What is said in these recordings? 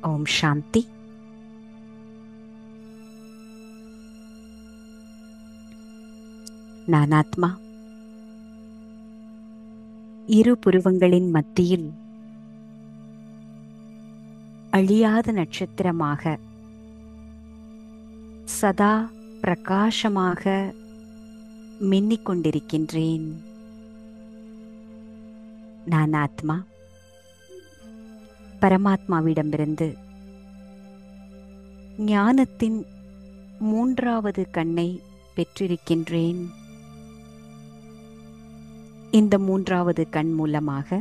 ஓம் சாந்தி. நான் ஆத்மா இரு புருவங்களின் மத்தியில் அழியாத நட்சத்திரமாக சதா பிரகாசமாக மின்னிக் கொண்டிருக்கின்றேன். நான் ஆத்மா பரமாத்மாவிடமிருந்து ஞானத்தின் மூன்றாவது கண்ணை பெற்றிருக்கின்றேன். இந்த மூன்றாவது கண் மூலமாக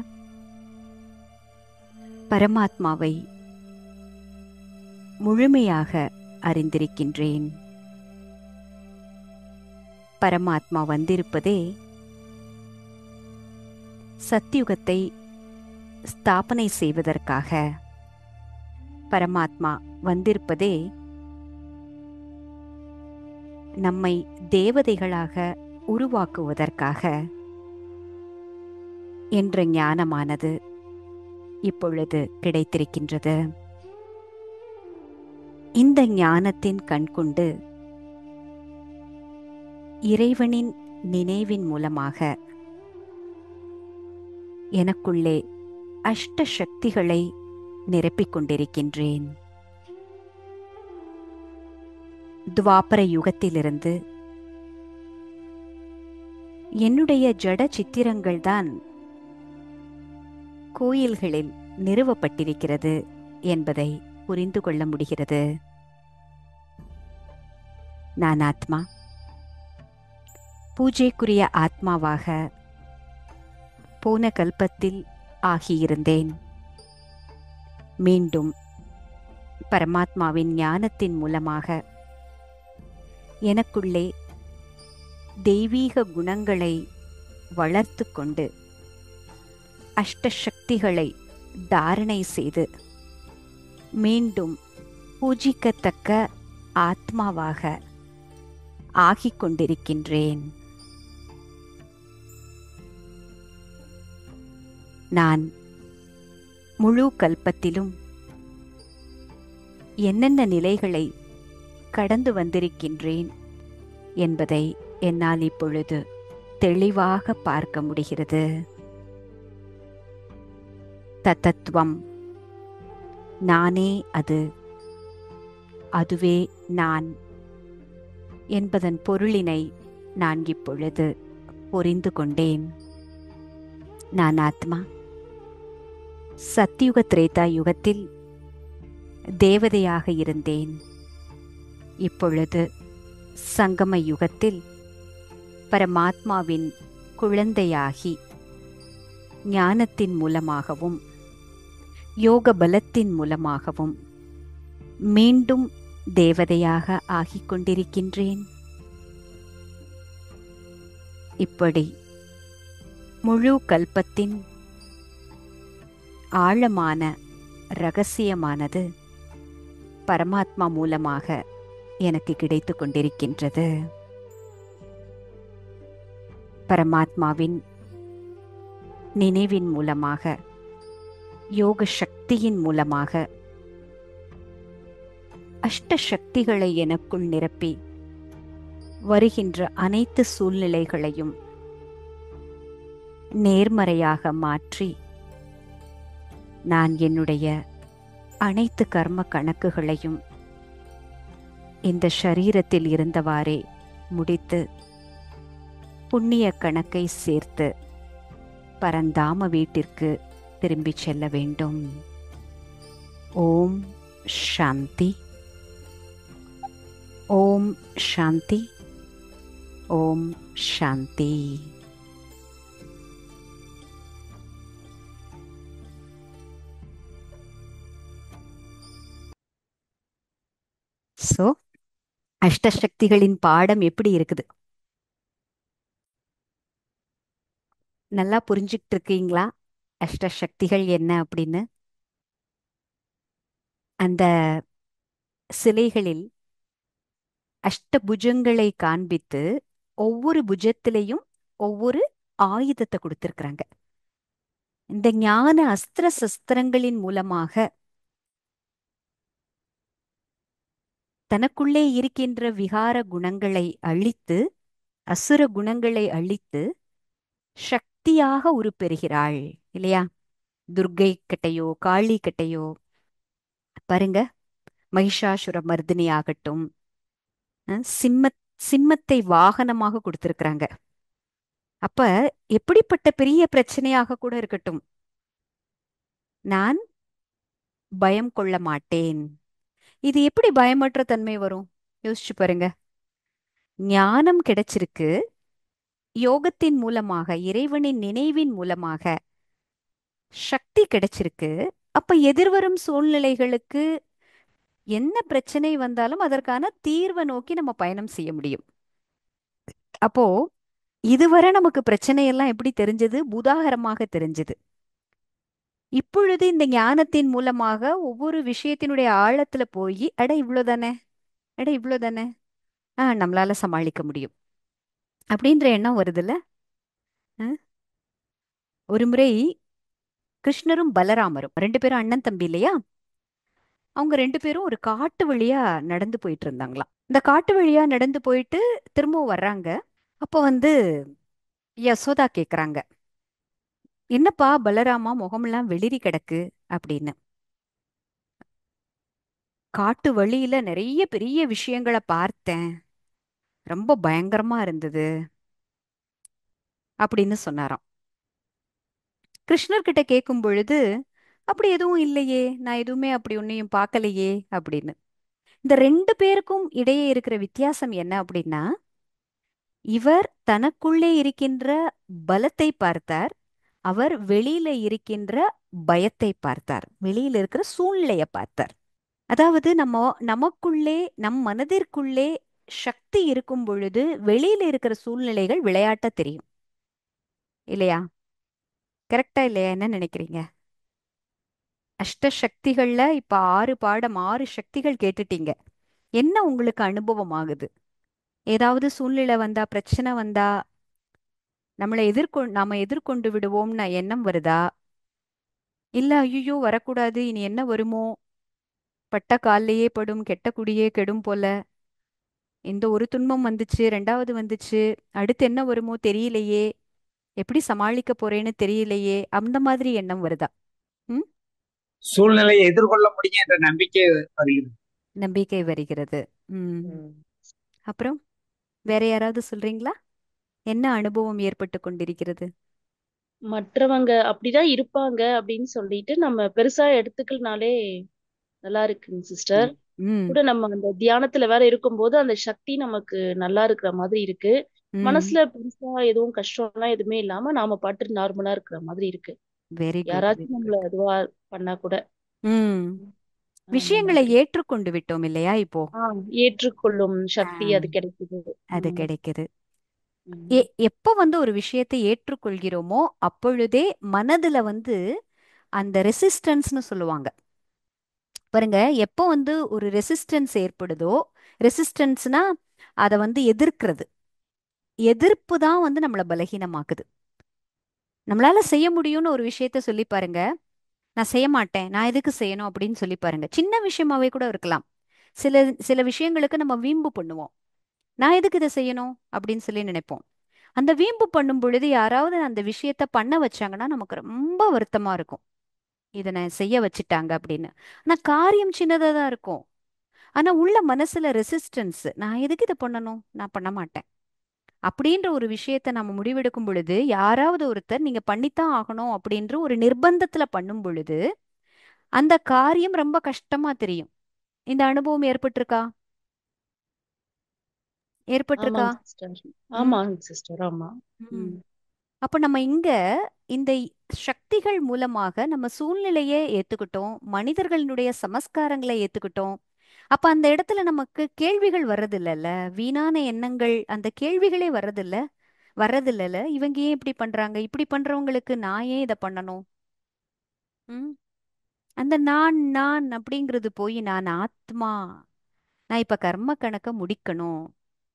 பரமாத்மாவை முழுமையாக அறிந்திருக்கின்றேன். பரமாத்மா வந்திருப்பதே சத்யுகத்தை ஸ்தாபனை செய்வதற்காக. பரமாத்மா வந்திருப்பதே நம்மை தேவதைகளாக உருவாக்குவதற்காக என்ற ஞானமானது இப்பொழுது கிடைத்திருக்கின்றது. இந்த ஞானத்தின் கண்கொண்டு இறைவனின் நினைவின் மூலமாக எனக்குள்ளே அஷ்ட சக்திகளை நிரப்பிக் கொண்டிருக்கின்றேன். துவாபர யுகத்திலிருந்து என்னுடைய ஜட சித்திரங்கள்தான் கோயில்களில் நிறுவப்பட்டிருக்கிறது என்பதை புரிந்து கொள்ள முடிகிறது. நான் ஆத்மா பூஜைக்குரிய ஆத்மாவாக போன கல்பத்தில் ஆகியிருந்தேன். மீண்டும் பரமாத்மாவின் ஞானத்தின் மூலமாக எனக்குள்ளே தெய்வீக குணங்களை வளர்த்து கொண்டு அஷ்டசக்திகளை தாரணை செய்து மீண்டும் பூஜிக்கத்தக்க ஆத்மாவாக ஆகிக் கொண்டிருக்கின்றேன். நான் முழு கல்பத்திலும் என்னென்ன நிலைகளை கடந்து வந்திருக்கின்றேன் என்பதை என்னால் இப்பொழுது தெளிவாக பார்க்க முடிகிறது. தத்தத்துவம் நானே அது, அதுவே நான் என்பதன் பொருளினை நான் இப்பொழுது புரிந்து கொண்டேன். நான் ஆத்மா சத்யுக திரேதா யுகத்தில் தேவதையாக இருந்தேன். இப்பொழுது சங்கம யுகத்தில் பரமாத்மாவின் குழந்தையாகி ஞானத்தின் மூலமாகவும் யோக பலத்தின் மூலமாகவும் மீண்டும் தேவதையாக ஆகிக் கொண்டிருக்கின்றேன். இப்படி முழு கல்பத்தின் ஆழமான இரகசியமானது பரமாத்மா மூலமாக எனக்கு கிடைத்து கொண்டிருக்கின்றது. பரமாத்மாவின் நினைவின் மூலமாக யோக சக்தியின் மூலமாக அஷ்ட சக்திகளை எனக்குள் நிரப்பி வருகின்ற அனைத்து சூழ்நிலைகளையும் நேர்மறையாக மாற்றி நான் என்னுடைய அனைத்து கர்ம கணக்குகளையும் இந்த ஷரீரத்தில் இருந்தவாறே முடித்து புண்ணிய கணக்கை சேர்த்து பரந்தாம வீட்டிற்கு திரும்பிச் செல்ல வேண்டும். ஓம் சாந்தி. ஓம் சாந்தி. ஓம் சாந்தி. சோ அஷ்டசக்திகளின் பாடம் எப்படி இருக்குது? நல்லா புரிஞ்சுக்கிட்டு இருக்கீங்களா? அஷ்டசக்திகள் என்ன அப்படின்னு அந்த சிலைகளில் அஷ்டபுஜங்களை காண்பித்து ஒவ்வொரு புஜத்திலையும் ஒவ்வொரு ஆயுதத்தை கொடுத்திருக்கிறாங்க. இந்த ஞான அஸ்திர சஸ்திரங்களின் மூலமாக தனக்குள்ளே இருக்கின்ற விகார குணங்களை அழித்து, அசுர குணங்களை அழித்து சக்தியாக உருப்பெறுகிறாள். இல்லையா? துர்க்கை கிட்டையோ காளி கிட்டையோ பாருங்க, மகிஷாசுர மர்தினி ஆகட்டும், சிம்மத்தை வாகனமாக கொடுத்திருக்கிறாங்க. அப்ப எப்படிப்பட்ட பெரிய பிரச்சனையாக கூட இருக்கட்டும், நான் பயம் கொள்ள மாட்டேன். இது எப்படி பயமற்ற தன்மை வரும்? யோசிச்சு பாருங்க. ஞானம் கிடைச்சிருக்கு, யோகத்தின் மூலமாக, இறைவனின் நினைவின் மூலமாக சக்தி கிடைச்சிருக்கு. அப்ப எதிர்வரும் சூழ்நிலைகளுக்கு என்ன பிரச்சனை வந்தாலும் அதற்கான தீர்வை நோக்கி நம்ம பயணம் செய்ய முடியும். அப்போ இதுவரை நமக்கு பிரச்சனை எல்லாம் எப்படி தெரிஞ்சது? பூதாகரமாக தெரிஞ்சது. இப்பொழுது இந்த ஞானத்தின் மூலமாக ஒவ்வொரு விஷயத்தினுடைய ஆழத்துல போய், அட இவ்வளவுதானே, அட இவ்வளவுதானே, நம்மளால சமாளிக்க முடியும் அப்படின்ற எண்ணம் வருதுல்ல. அஹ், ஒரு முறை கிருஷ்ணரும் பலராமரும் ரெண்டு பேரும் அண்ணன் தம்பி இல்லையா? அவங்க ரெண்டு பேரும் ஒரு காட்டு வழியா நடந்து போயிட்டு இருந்தாங்களாம். இந்த காட்டு வழியா நடந்து போயிட்டு திரும்பவும் வர்றாங்க. அப்போ யசோதா கேக்குறாங்க, என்னப்பா பலராமா முகமெல்லாம் வெளிரி கிடக்கு அப்படின்னு. காட்டு வழியில நிறைய பெரிய விஷயங்களை பார்த்தேன், ரொம்ப பயங்கரமா இருந்தது அப்படின்னு சொன்னாராம். கிருஷ்ணர் கிட்ட கேட்கும் பொழுது, அப்படி எதுவும் இல்லையே, நான் எதுவுமே அப்படி ஒன்னையும் பார்க்கலையே அப்படின்னு. இந்த ரெண்டு பேருக்கும் இடையே இருக்கிற வித்தியாசம் என்ன அப்படின்னா, இவர் தனக்குள்ளே இருக்கின்ற பலத்தை பார்த்தார், அவர் வெளியில இருக்கின்ற பயத்தை பார்த்தார், வெளியில இருக்கிற சூழ்நிலையை பார்த்தார். அதாவது நமக்குள்ளே, நம் மனதிற்குள்ளே சக்தி இருக்கும் பொழுது வெளியில இருக்கிற சூழ்நிலைகள் விளையாட்ட தெரியும். இல்லையா? கரெக்டா இல்லையா? என்ன நினைக்கிறீங்க? அஷ்ட சக்திகள்ல இப்ப 6 பாடம், 6 சக்திகள் கேட்டுட்டீங்க. என்ன உங்களுக்கு அனுபவம் ஆகுது? ஏதாவது சூழ்நிலை வந்தா, பிரச்சனை வந்தா நாம எதிர்கொண்டு விடுவோம்னு எண்ணம் வருதா? இல்ல ஐயோ வரக்கூடாது, இனி என்ன வருமோ, பட்ட கால்லையே படும் கெட்ட குடியே கெடும் போல, இந்த ஒரு துன்பம் வந்துச்சு, ரெண்டாவது வந்துச்சு, அடுத்து என்ன வருமோ தெரியலையே, எப்படி சமாளிக்க போறேன்னு தெரியலையே, அந்த மாதிரி எண்ணம் வருதா? ம். சூழ்நிலையை எதிர்கொள்ள முடியும் என்ற நம்பிக்கை வருகிறது. நம்பிக்கை வருகிறது. ம். ம். அப்புறம் வேற யாராவது சொல்றீங்களா? என்ன அனுபவம் ஏற்பட்டு கொண்டிருக்கிறது? மற்றவங்க அப்படிதான் இருப்பாங்க அப்படின்னு சொல்லிட்டு நம்ம பெருசா எடுத்துக்கலனாலே நல்லா இருக்குங்க சிஸ்டர். ம். ம். கூட நம்ம அந்த தியானத்துல வேற இருக்கும்போது அந்த சக்தி நமக்கு நல்லா இருக்கிற மாதிரி இருக்கு. ம். மனசுல பெருசா எதுவும் கஷ்டம்லாம் எதுவுமே இல்லாம நாம பாட்டு நார்மலா இருக்கிற மாதிரி இருக்கு. வெரி குட், வெரி யாராச்சும் நம்மள குட். இதுவா பண்ணா கூட ம். அந்த விஷயங்களை மாதிரி. ஏற்றுக்கொண்டு விட்டோம் இல்லையா இப்போ? ஏற்றுக்கொள்ளும் ஆ, சக்தி அது கிடைக்குது. அது உம் கிடைக்குது. உம் எப்ப ஒரு விஷயத்தை ஏற்றுக்கொள்கிறோமோ அப்பொழுதே மனதுல அந்த ரெசிஸ்டன்ஸ்னு சொல்லுவாங்க பாருங்க. எப்போ ஒரு ரெசிஸ்டன்ஸ் ஏற்படுதோ, ரெசிஸ்டன்ஸ்னா அதை எதிர்க்கிறது, எதிர்ப்பு தான் நம்மளை பலகீனமாக்குது. நம்மளால செய்ய முடியும்னு ஒரு விஷயத்த சொல்லி பாருங்க, நான் செய்ய மாட்டேன், நான் எதுக்கு செய்யணும் அப்படின்னு சொல்லி பாருங்க. சின்ன விஷயமாவே கூட இருக்கலாம். சில சில விஷயங்களுக்கு நம்ம வீம்பு பண்ணுவோம், நான் எதுக்கு இதை செய்யணும் அப்படின்னு சொல்லி நினைப்போம். அந்த வீம்பு பண்ணும் பொழுது யாராவது அந்த விஷயத்த பண்ண வச்சாங்கன்னா நமக்கு ரொம்ப வருத்தமா இருக்கும், இதை நான் செய்ய வச்சுட்டாங்க அப்படின்னு. ஆனா காரியம் சின்னதா தான் இருக்கும், ஆனா உள்ள மனசுல ரெசிஸ்டன்ஸ், நான் எதுக்கு இதை பண்ணணும், நான் பண்ண மாட்டேன் அப்படின்ற ஒரு விஷயத்த நம்ம முடிவெடுக்கும் பொழுது, யாராவது ஒருத்தர் நீங்க பண்ணித்தான் ஆகணும் அப்படின்ற ஒரு நிர்பந்தத்துல பண்ணும் பொழுது அந்த காரியம் ரொம்ப கஷ்டமா தெரியும். இந்த அனுபவம் ஏற்பட்டிருக்கா? ஏற்பட்டிருக்கா? ஆமாங்க சிஸ்டர். ம். ஆமாங்க சிஸ்டர். ஆமா. ம். உம் அப்ப நம்ம இந்த சக்திகள் மூலமாக நம்ம சூழ்நிலையை ஏத்துக்கிட்டோம், மனிதர்களுடைய சமஸ்காரங்களை ஏத்துக்கிட்டோம். அப்ப அந்த இடத்துல நமக்கு கேள்விகள் வர்றதில்லல்ல, வீணான எண்ணங்கள், அந்த கேள்விகளே வர்றதில்லல. இவங்க ஏன் இப்படி பண்றாங்க, இப்படி பண்றவங்களுக்கு நான் ஏன் இதை பண்ணணும்? ம். அந்த நான் அப்படிங்கிறது போய், நான் ஆத்மா, நான் இப்ப கர்ம கணக்க முடிக்கணும்,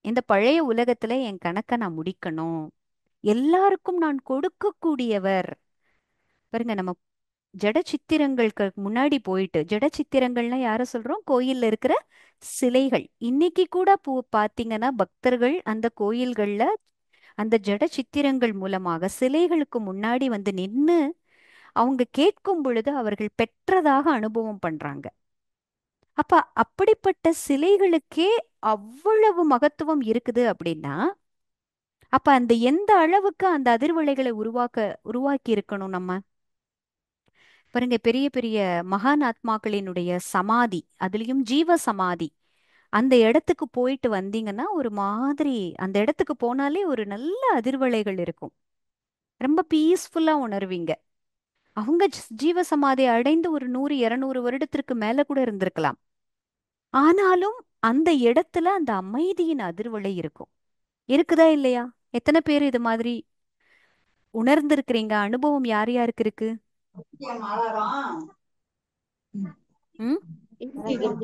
இந்த பழைய உலகத்துல என் கணக்க நான் முடிக்கணும், எல்லாருக்கும் நான் கொடுக்கக்கூடியவர். பாருங்க, நம்ம ஜட சித்திரங்களுக்கு முன்னாடி போயிட்டு, ஜட சித்திரங்கள்னா யார சொல்றோம்? கோயில்ல இருக்கிற சிலைகள். இன்னைக்கு கூட பாத்தீங்கன்னா பக்தர்கள் அந்த கோயில்கள்ல அந்த ஜட சித்திரங்கள் மூலமாக சிலைகளுக்கு முன்னாடி வந்து நின்னு அவங்க கேட்கும் பொழுது அவர்கள் பெற்றதாக அனுபவம் பண்றாங்க. அப்ப அப்படிப்பட்ட சிலைகளுக்கே அவ்வளவு மகத்துவம் இருக்குது அப்படின்னா, அப்ப அந்த எந்த அளவுக்கு அந்த அதிர்வலைகளை உருவாக்கி இருக்கணும் நம்ம. பாருங்க, பெரிய பெரிய மகான் ஆத்மாக்களினுடைய சமாதி, அதுலயும் ஜீவ சமாதி, அந்த இடத்துக்கு போயிட்டு வந்தீங்கன்னா ஒரு மாதிரி, அந்த இடத்துக்கு போனாலே ஒரு நல்ல அதிர்வலைகள் இருக்கும். ரொம்ப பீஸ்ஃபுல்லா உணர்வீங்க. அவங்க ஜீவ சமாதி அடைந்து ஒரு 100 200 வருடத்திற்கு மேல கூட இருந்திருக்கலாம். ஆனாலும் அந்த இடத்துல அந்த அமைதியின் அதிர்வலை இருக்கும். இருக்குதா இல்லையா? எத்தனை பேர் இது மாதிரி உணர்ந்திருக்கிறீங்க? அனுபவம் யார் யாருக்கு இருக்கு? ம்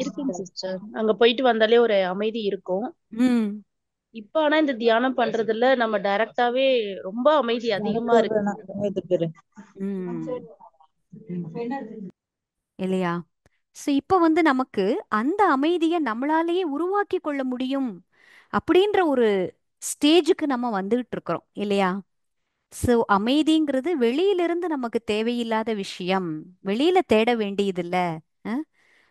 இருக்குங்க சிஸ்டர். அங்க போயிட்டு வந்தாலே ஒரு அமைதி இருக்கும். ம் இப்ப ஆனா இந்த தியானம் பண்றதுல நம்ம டைரக்டாவே ரொம்ப அமைதி அதிகமா இருக்கு. ம் இல்லையா? சோ இப்ப வந்து நமக்கு அந்த அமைதியை நம்மளாலேயே உருவாக்கி கொள்ள முடியும் அப்படின்ற ஒரு ஸ்டேஜுக்கு நம்ம வந்துகிட்டு இருக்கிறோம் இல்லையா? சோ அமைதிங்கிறது வெளியிலிருந்து நமக்கு தேவையில்லாத விஷயம். வெளியில தேட வேண்டியதில்ல. அஹ்,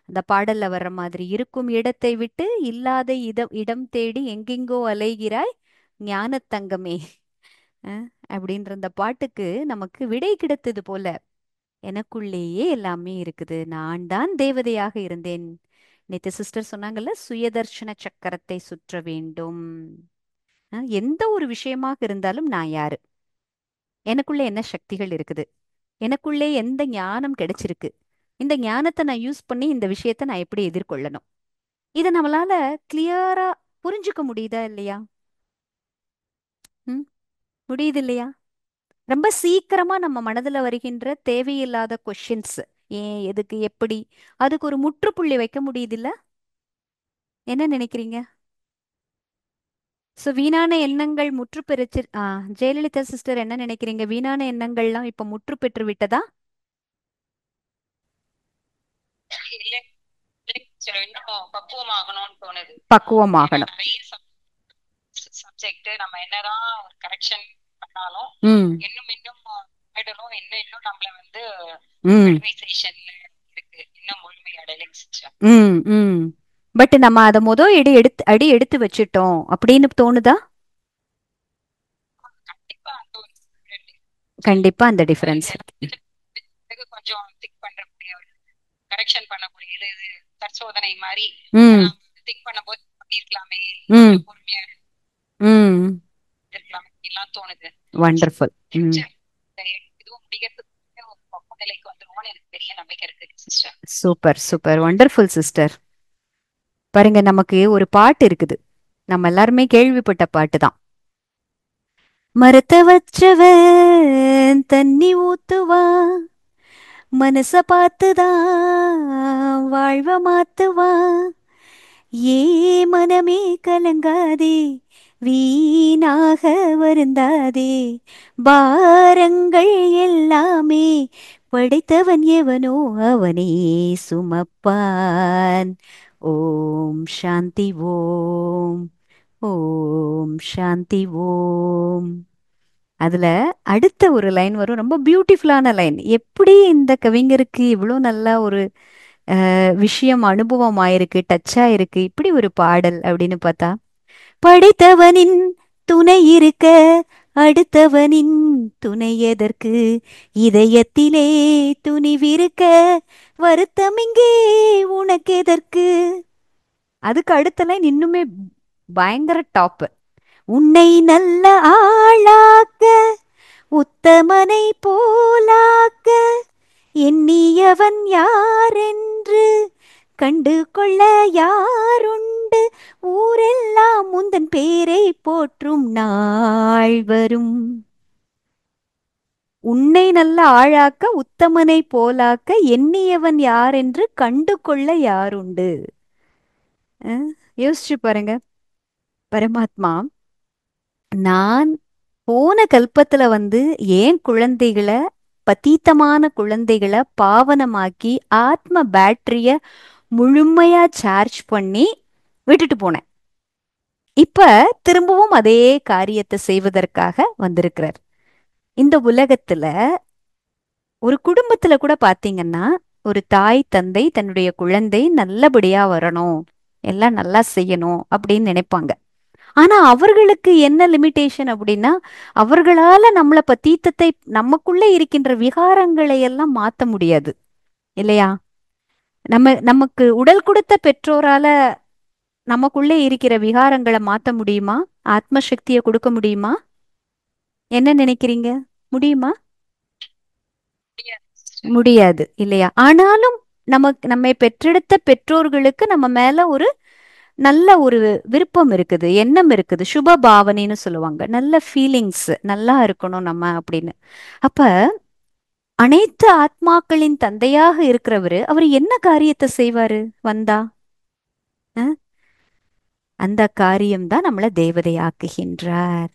அந்த பாடல்ல வர்ற மாதிரி, இருக்கும் இடத்தை விட்டு இல்லாத இடம் தேடி எங்கெங்கோ அலைகிறாய் ஞானத் தங்கமே. அஹ், அப்படின்ற அந்த பாட்டுக்கு நமக்கு விடை கிடைத்தது போல. எனக்குள்ளேயே எல்லாமே இருக்குது. நான் தான் தேவதையாக இருந்தேன். நேத்து சிஸ்டர் சொன்னாங்கல்ல, சுயதர்ஷன சக்கரத்தை சுற்ற வேண்டும். எந்த ஒரு விஷயமாக இருந்தாலும் நான் யாரு, எனக்குள்ள என்ன சக்திகள் இருக்குது, எனக்குள்ளே எந்த ஞானம் கிடைச்சிருக்கு, இந்த ஞானத்தை நான் யூஸ் பண்ணி இந்த விஷயத்தை நான் எப்படி எதிர்கொள்ளணும், இதை நம்மளால கிளியரா புரிஞ்சுக்க முடியுதா இல்லையா? ம் முடியுது இல்லையா? ரொம்ப சீக்கிரமா நம்ம மனதுல வருகின்ற தேவையில்லாத கொஷின்ஸ், ஏன், எதுக்கு, எப்படி, அதுக்கு ஒரு முற்றுப்புள்ளி வைக்க முடியுது இல்ல? என்ன நினைக்கிறீங்க? சோ வீணான எண்ணங்கள் முற்று பெற்று ஜெயலலிதா சிஸ்டர் என்ன நினைக்கிறீங்க? வீணான எண்ணங்கள்லாம் இப்ப முற்று பெற்று விட்டதா? இல்ல சரி, இன்னும் பக்குவமாகணும்னு தோணுது. ஏன்னா பக்குவமாகணும். நிறைய சப்ஜெக்ட் நம்ம என்னதான் ஒரு கரெக்ஷன் பண்ணாலும் ம் இன்னும் இன்னும் தேடலும் இன்னும் இன்னும் நம்மள வந்து ம் அட்வைசேஷன்ல இருக்கு, இன்னும் முழுமை அடையலைங்க சிஸ்டர். ம் ம் பட் நம்ம அதை அடி எடுத்து வச்சிட்டோம் அப்படின்னு தோணுதா? கண்டிப்பா அந்த ஒரு கண்டிப்பா அந்த டிஃபரன்ஸ். கொஞ்சம் திங்க் பண்றக்கூடிய கரெக்ஷன் பண்ணக்கூடிய இது பரிசோதனை மாதிரி ம் திங்க் பண்ணும்போது பண்ணிருக்கலாமே, ம் கொஞ்சம் பொறுமையா ம் இருக்கலாமே எல்லாம் தோணுது. வண்டர்ஃபுல். ம் இதுவும் முடிக்கிறதுக்கு ஒரு பக்குவ நிலைக்கு வந்துருவோம்னு எனக்கு பெரிய நம்பிக்கை இருக்கு sister. Super super wonderful sister. பாருங்க, நமக்கு ஒரு பாட்டு இருக்குது, நம்ம எல்லாருமே கேள்விப்பட்ட பாட்டு தான். மரத்த வச்சவன் தண்ணி ஊத்துவான், மனச பார்த்துதான் வாழ்வ மாத்துவான். ஏ மனமே கலங்காதே, வீணாக வருந்தாதே, பாரங்கள் எல்லாமே படைத்தவன் எவனோ அவனே சுமப்பான். ஓம் சாந்தி ஓம். ஓம் சாந்தி ஓம். அதுல அடுத்த ஒரு லைன் வரும், ரொம்ப பியூட்டிஃபுல்லான லைன். எப்படி இந்த கவிஞருக்கு இவ்வளோ நல்லா ஒரு விஷயம் அனுபவம் ஆயிருக்கு, டச் ஆயிருக்கு, இப்படி ஒரு பாடல் அப்படின்னு பார்த்தா, படைத்தவனின் துணை இருக்க அடுத்தவனின் துணை எதற்கு, இதயத்திலே துணிவிருக்க வருத்தம் இங்கே உனக்கு எதற்கு. அதுக்கு அடுத்த லைன் இன்னுமே பயங்கர டாப். உன்னை நல்ல ஆளாக்க உத்தமனை போலாக்க எண்ணியவன் யாரென்று கண்டு கொள்ள யாருண்டு, ஊரெல்லாம் முந்தன் பேரை போற்றும் நாள் வரும். உன்னை நல்ல ஆளாக்க உத்தமனை போலாக்க எண்ணியவன் யாரென்று கண்டு கொள்ள யாருண்டு. யோசிச்சு பாருங்க. பரமாத்மா, நான் போன கல்பத்துல வந்து ஏன் குழந்தைகளை பதீத்தமான குழந்தைகளை பாவனமாக்கி ஆத்ம பேட்டரிய முழுமையா சார்ஜ் பண்ணி விட்டுட்டு போனேன். இப்ப திரும்பவும் அதே காரியத்தை செய்வதற்காக வந்திருக்கிறார். இந்த உலகத்துல ஒரு குடும்பத்துல கூட பாத்தீங்கன்னா, ஒரு தாய் தந்தை தன்னுடைய குழந்தை நல்லபடியா வரணும், எல்லாம் நல்லா செய்யணும் அப்படின்னு நினைப்பாங்க. ஆனா அவர்களுக்கு என்ன லிமிட்டேஷன் அப்படின்னா, அவர்களால நம்மள பத்தீத்தத்தை நமக்குள்ள இருக்கின்ற விகாரங்களை எல்லாம் மாத்த முடியாது இல்லையா? நமக்கு உடல் கொடுத்த பெற்றோரால நமக்குள்ளே இருக்கிற விகாரங்களை மாத்த முடியுமா? ஆத்ம சக்தியை கொடுக்க முடியுமா? என்ன நினைக்கிறீங்க? முடியுமா? முடியாது சிஸ்டர். முடியாது இல்லையா? ஆனாலும் நம்மை பெற்றெடுத்த பெற்றோர்களுக்கு நம்ம மேல ஒரு நல்ல ஒரு விருப்பம் இருக்குது, எண்ணம் இருக்குது, சுப பாவனைன்னு சொல்லுவாங்க. நல்ல ஃபீலிங்ஸ், நல்லா இருக்கணும் நம்ம அப்படின்னு. அப்ப அனைத்து ஆத்மாக்களின் தந்தையாக இருக்கிறவரு அவர் என்ன காரியத்தை செய்வாரு வந்தா? அஹ்? அந்த காரியம்தான் நம்மளை தேவதையாக்குகின்றார்.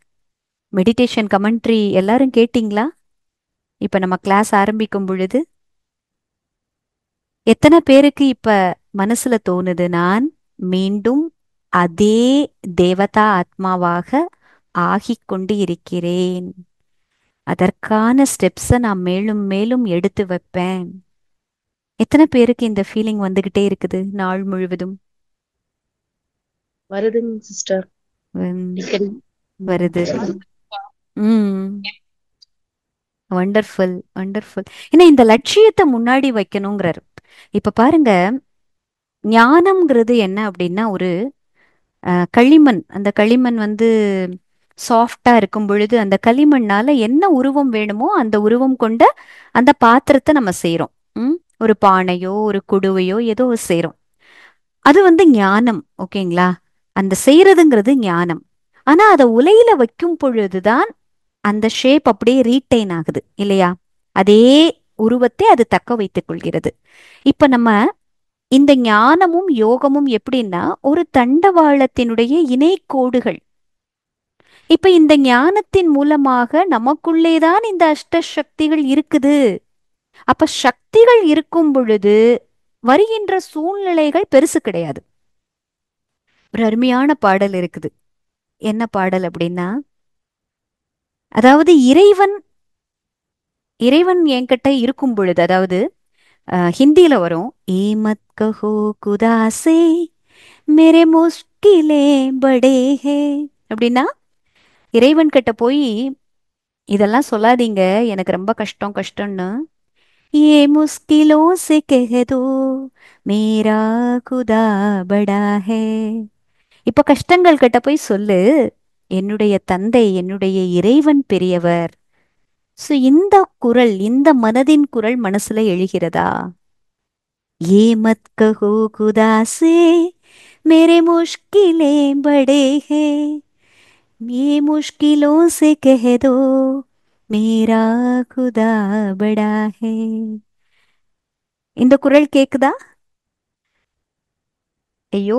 மெடிடேஷன் கமெண்ட்ரி எல்லாரும் கேட்டீங்களா? இப்ப நம்ம கிளாஸ் ஆரம்பிக்கும் பொழுது எத்தனை பேருக்கு இப்ப மனசுல தோணுது, நான் மீண்டும் அதே தேவதா ஆத்மாவாக ஆகிக் கொண்டு இருக்கிறேன், அதற்கான ஸ்டெப்ஸை நான் மேலும் மேலும் எடுத்து வைப்பேன்? எத்தனை பேருக்கு இந்த ஃபீலிங் வந்துகிட்டே இருக்குது நாள் முழுவதும்? வருதுங்க சிஸ்டர் உம், அடிக்கடி. வருது. ம் வண்டர்ஃபுல் வண்டர்ஃபுல். ஏன்னா இந்த லட்சியத்தை முன்னாடி வைக்கணுங்கிறாரு. இப்ப பாருங்க, ஞானம்ங்கிறது என்ன அப்படின்னா ஒரு களிமண். அந்த களிமண் வந்து சாஃப்டா இருக்கும் பொழுது அந்த களிமண்ணால என்ன உருவம் வேணுமோ அந்த உருவம் கொண்ட அந்த பாத்திரத்தை நம்ம செய்றோம். ஒரு பானையோ ஒரு குடுவையோ ஏதோ செய்றோம். அது வந்து ஞானம். ஓகேங்களா? அந்த செய்யறதுங்கிறது ஞானம். ஆனா அதை உலையில வைக்கும் பொழுதுதான் அந்த ஷேப் அப்படியே ரீட்டைன் ஆகுது இல்லையா? அதே உருவத்தை அது தக்க வைத்துக் கொள்கிறது. இப்ப நம்ம இந்த ஞானமும் யோகமும் எப்படின்னா ஒரு தண்டவாளத்தினுடைய இணை கோடுகள். இப்ப இந்த ஞானத்தின் மூலமாக நமக்குள்ளேதான் இந்த அஷ்ட சக்திகள் இருக்குது. அப்ப சக்திகள் இருக்கும் பொழுது வருகின்ற சூழ்நிலைகள் பெருசு கிடையாது. ஒரு அருமையான பாடல் இருக்குது. என்ன பாடல் அப்படின்னா, அதாவது இறைவன் இறைவன் என்கிட்ட இருக்கும் பொழுது, அதாவது ஹிந்தியில வரும், ஏமத் கஹோ குதாசே மேரே முஷ்கிலே படே ஹே அப்படின்னா, இறைவன் கிட்ட போய் இதெல்லாம் சொல்லாதீங்க, எனக்கு ரொம்ப கஷ்டம் கஷ்டம்னு. ये मुश्किलों से कह दो मेरा खुदा बड़ा है. இப்ப கஷ்டங்கள் கிட்ட போய் சொல்லு, என்னுடைய தந்தை என்னுடைய இறைவன் பெரியவர். சோ இந்த குரல், இந்த மனதின் குரல் மனசுல எழுகிறதா? ये मत कहो खुदा से मेरे मुश्किलें बड़े हैं, ये मुश्किलों से कह दो मेरा खुदा बड़ा है. இந்த குரல் கேக்குதா? ஐயோ,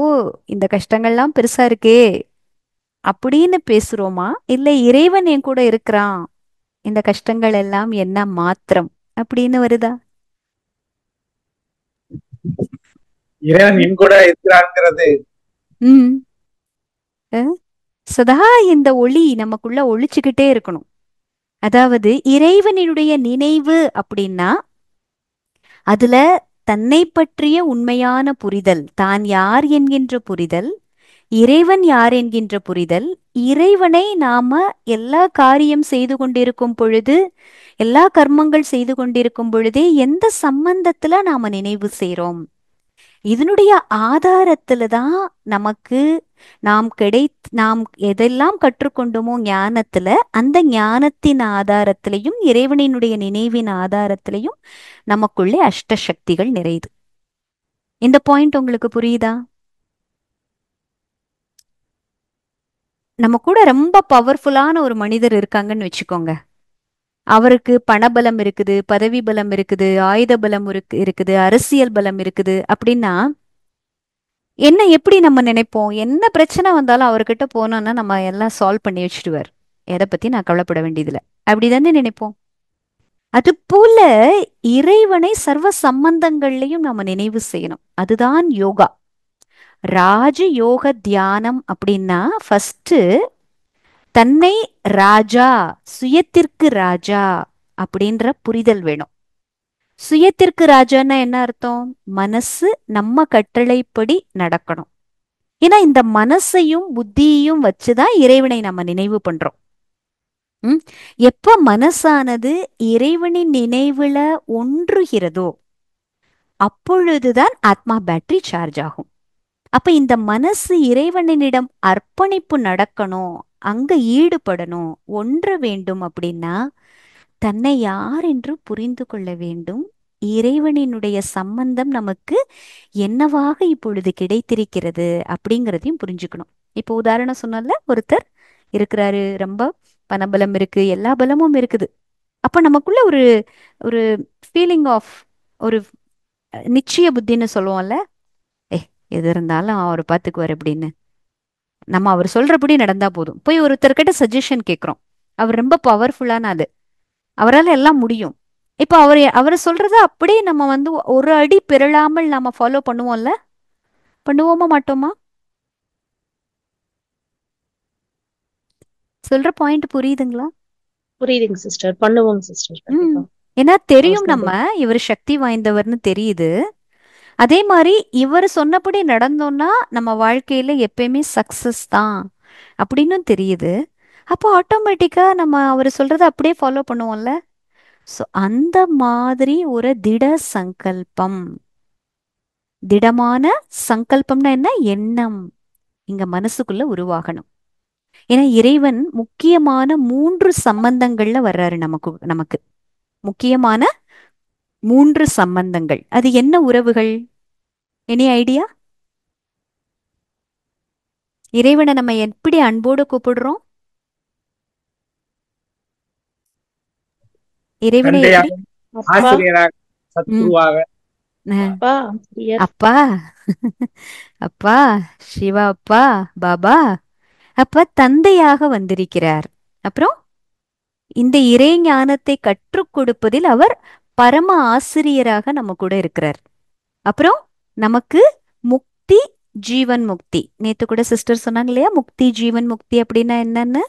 இந்த கஷ்டங்கள்லாம் பெருசா இருக்கே அப்படின்னு பேசுறோமா? இல்ல இறைவன் என் கூட இருக்கிறான், இந்த கஷ்டங்கள் எல்லாம் என்ன மாத்திரம் அப்படின்னு வருதா? இறைவன் என் கூட இருக்கிறாங்கிறது. ம் அஹ், சதா இந்த ஒளி நமக்குள்ள ஒளிச்சுக்கிட்டே இருக்கணும். அதாவது இறைவனுடைய நினைவு அப்படின்னா அதுல தன்னை பற்றிய உண்மையான புரிதல், தான் யார் என்கின்ற புரிதல், இறைவன் யார் என்கின்ற புரிதல். இறைவனை நாம எல்லா காரியம் செய்து கொண்டிருக்கும் பொழுது, எல்லா கர்மங்கள் செய்து கொண்டிருக்கும் பொழுதே எந்த சம்பந்தத்துல நாம நினைவு செய்றோம், இதனுடைய ஆதாரத்துல தான் நமக்கு நாம் எதெல்லாம் கற்றுக்கொண்டோமோ ஞானத்துல, அந்த ஞானத்தின் ஆதாரத்திலையும் இறைவனினுடைய நினைவின் ஆதாரத்திலையும் நமக்குள்ளே அஷ்ட சக்திகள் நிறையுது. இந்த பாயிண்ட் உங்களுக்கு புரியுதா? நம்ம கூட ரொம்ப பவர்ஃபுல்லான ஒரு மனிதர் இருக்காங்கன்னு வச்சுக்கோங்க. அவருக்கு பணபலம் இருக்குது, பதவி பலம் இருக்குது, ஆயுத பலம் இருக்குது, அரசியல் பலம் இருக்குது அப்படின்னா என்ன எப்படி நம்ம நினைப்போம்? என்ன பிரச்சனை வந்தாலும் அவர்கிட்ட போனோம்னா நம்ம எல்லாம் சால்வ் பண்ணி வச்சுடுவார், எதை பத்தி நான் கவலைப்பட வேண்டியதில்லை, அப்படிதானே நினைப்போம். அது போல இறைவனை சர்வ சம்பந்தங்கள்லையும் நம்ம நினைவு செய்யணும். அதுதான் யோகா. ராஜ யோக தியானம் அப்படின்னா ஃபர்ஸ்ட் தன்னை ராஜா, சுயத்திற்கு ராஜா அப்படின்ற புரிதல் வேணும். சுயத்திற்கு ராஜான்னா என்ன அர்த்தம்? மனசு நம்ம கட்டளைப்படி நடக்கணும். ஏன்னா இந்த மனசையும் புத்தியையும் வச்சுதான் இறைவனை நம்ம நினைவு பண்றோம். ம்? எப்ப மனசானது இறைவனின் நினைவுல ஒன்றுகிறதோ அப்பொழுதுதான் ஆத்மா பேட்டரி சார்ஜ் ஆகும். அப்ப இந்த மனசு இறைவனிடம் அர்ப்பணிப்பு நடக்கணும், அங்க ஈடுபடணும், ஒன்ற வேண்டும் அப்படின்னா தன்னை யார் என்று புரிந்து கொள்ள வேண்டும். இறைவனினுடைய சம்பந்தம் நமக்கு என்னவாக இப்பொழுது கிடைத்திருக்கிறது அப்படிங்கிறதையும் புரிஞ்சுக்கணும். இப்போ உதாரணம் சொன்னால ஒருத்தர் இருக்கிறாரு, ரொம்ப பணபலம் இருக்கு, எல்லா பலமும் இருக்குது. அப்ப நமக்குள்ள ஒரு ஒரு ஃபீலிங் ஆஃப் ஒரு நிச்சய புத்தின்னு சொல்லுவோம்ல, ஏ எது இருந்தாலும் அவர் பார்த்துக்குவார் அப்படின்னு. நம்ம அவர் சொல்றபடி நடந்தா போதும். போய் ஒருத்தர்கிட்ட சஜஷன் கேட்குறோம், அவர் ரொம்ப பவர்ஃபுல்லான ஆளு, அவரால் எல்லாம் முடியும். இப்போ அவர் சொல்றத அப்படியே நம்ம வந்து ஒரு அடி பிறழாமல் நாம ஃபாலோ பண்ணுவோம்ல, பண்ணுவோமா மாட்டோமா? சொல்ற பாயிண்ட் புரியுதுங்களா? புரியுதுங்க சிஸ்டர். பண்ணுவோங்க சிஸ்டர். ம். கண்டிப்பா. ஏன்னா அவர் தெரியும் நம்ம சொல்றது. இவர் சக்தி வாய்ந்தவர்னு தெரியுது. அதே மாதிரி இவர் சொன்னபடி நடந்தோம்னா நம்ம வாழ்க்கையில எப்பயுமே சக்சஸ் தான் அப்படின்னு தெரியுது. அப்போ ஆட்டோமேட்டிக்கா நம்ம அவர் சொல்றத அப்படியே ஃபாலோ பண்ணுவோம்ல. ஸோ அந்த மாதிரி ஒரு திட சங்கல்பம், திடமான சங்கல்பம்னா என்ன? எண்ணம் இங்க மனசுக்குள்ள உருவாகணும். ஏன்னா இறைவன் முக்கியமான 3 சம்பந்தங்கள்ல வர்றாரு நமக்கு முக்கியமான 3 சம்பந்தங்கள். அது என்ன உறவுகள்? Any idea? இறைவனை நம்ம எப்படி அன்போடு கூப்பிடுறோம்? இறைவனை எப்படி? தந்தையாக, அப்பா, ஆசிரியராக, ம். சத்குருவாக, அஹ், அப்பா, ஆசிரியர், அப்பா அப்பா, சிவா அப்பா, பாபா. அப்ப தந்தையாக வந்திருக்கிறார். அப்புறம் இந்த இறை ஞானத்தை கற்றுக் கொடுப்பதில் அவர் பரம ஆசிரியராக நம்ம கூட இருக்கிறார். அப்புறம் நமக்கு முக்தி, ஜீவன் முக்தி. நேத்து கூட சிஸ்டர் சொன்னாங்க இல்லையா, முக்தி ஜீவன் முக்தி அப்படின்னா என்னன்னு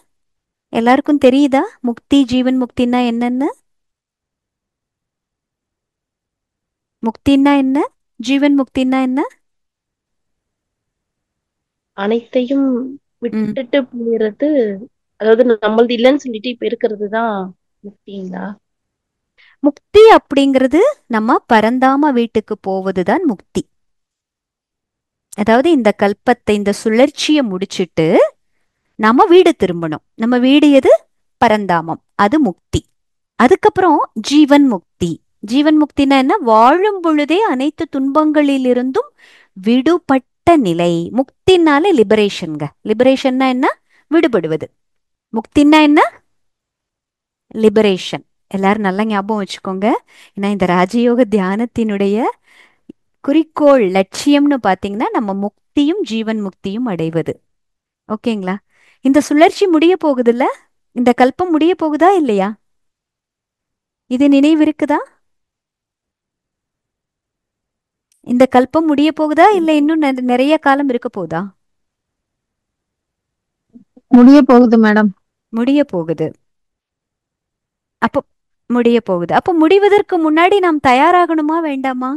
எல்லாருக்கும் தெரியுதா? முக்தி ஜீவன் முக்தின்னா என்னன்னு? முக்தின்னா என்ன, ஜீவன் முக்தின்னா என்ன? அனைத்தையும் ம். விட்டுட்டு போயிடுறது. அதாவது நம்மளது இல்லைன்னு சொல்லிட்டு இப்ப இருக்கிறது தான் முக்திங்களா? முக்தி அப்படிங்கிறது நம்ம பரந்தாம வீட்டுக்கு போவதுதான் முக்தி. அதாவது இந்த கல்பத்தை, இந்த சுழற்சியை முடிச்சிட்டு நம்ம வீடு திரும்பணும். நம்ம வீடு எது? பரந்தாமம். அது முக்தி. அதுக்கப்புறம் ஜீவன் முக்தி. ஜீவன் முக்தினா என்ன? வாழும் பொழுதே அனைத்து துன்பங்களிலிருந்தும் விடுபட்ட நிலை. முக்தினால லிபரேஷன்ங்க. லிபரேஷன்னா என்ன? விடுபடுவது. முக்தின்னா என்ன? லிபரேஷன். எல்லாரும் நல்லா ஞாபகம் வச்சுக்கோங்க. ஏன்னா இந்த ராஜயோக தியானத்தினுடைய குறிக்கோள், லட்சியம்னு பாத்தீங்கன்னா நம்ம முக்தியும் ஜீவன் முக்தியும் அடைவது. ஓகேங்களா? இந்த சுழற்சி முடிய போகுதுல்ல, இந்த கல்பம் முடிய போகுதா இல்லையா? இது நினைவு இருக்குதா? இந்த கல்பம் முடிய போகுதா இல்ல இன்னும் நிறைய காலம் இருக்க போகுதா? முடிய போகுது மேடம். முடிய போகுது. அப்போ முடிய போகுது. அப்போ முடிவதற்கு முன்னாடி நாம் தயாராகணுமா வேண்டாமா?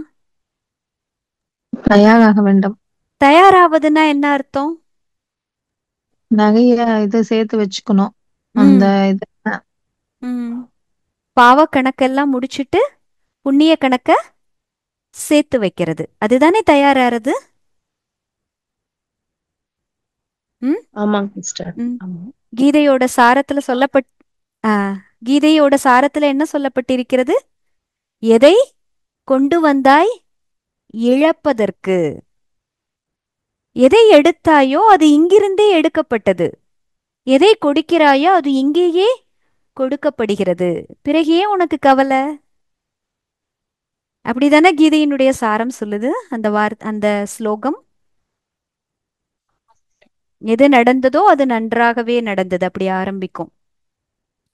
தயாராக வேண்டும். தயாராவதுன்னா என்ன அர்த்தம்? நகைய இது சேர்த்து வச்சுக்கணும். அந்த ம் இது ம் பாவ கணக்கெல்லாம் முடிச்சிட்டு புண்ணிய கணக்க சேர்த்து வைக்கிறது, அதுதானே தயாராறது. ம் ஆமாங்க சிஸ்டர். ம் ஆமா. கீதையோட சாரத்துல ஆ, கீதையோட சாரத்துல என்ன சொல்லப்பட்டிருக்கிறது? எதை கொண்டு வந்தாய் இழப்பதற்கு, எதை எடுத்தாயோ அது இங்கிருந்தே எடுக்கப்பட்டது, எதை கொடுக்கிறாயோ அது இங்கேயே கொடுக்கப்படுகிறது, பிறகு ஏன் உனக்கு கவலை? அப்படிதானே கீதையினுடைய சாரம் சொல்லுது அந்த ஸ்லோகம். எது நடந்ததோ அது நன்றாகவே நடந்தது, அப்படி ஆரம்பிக்கும்.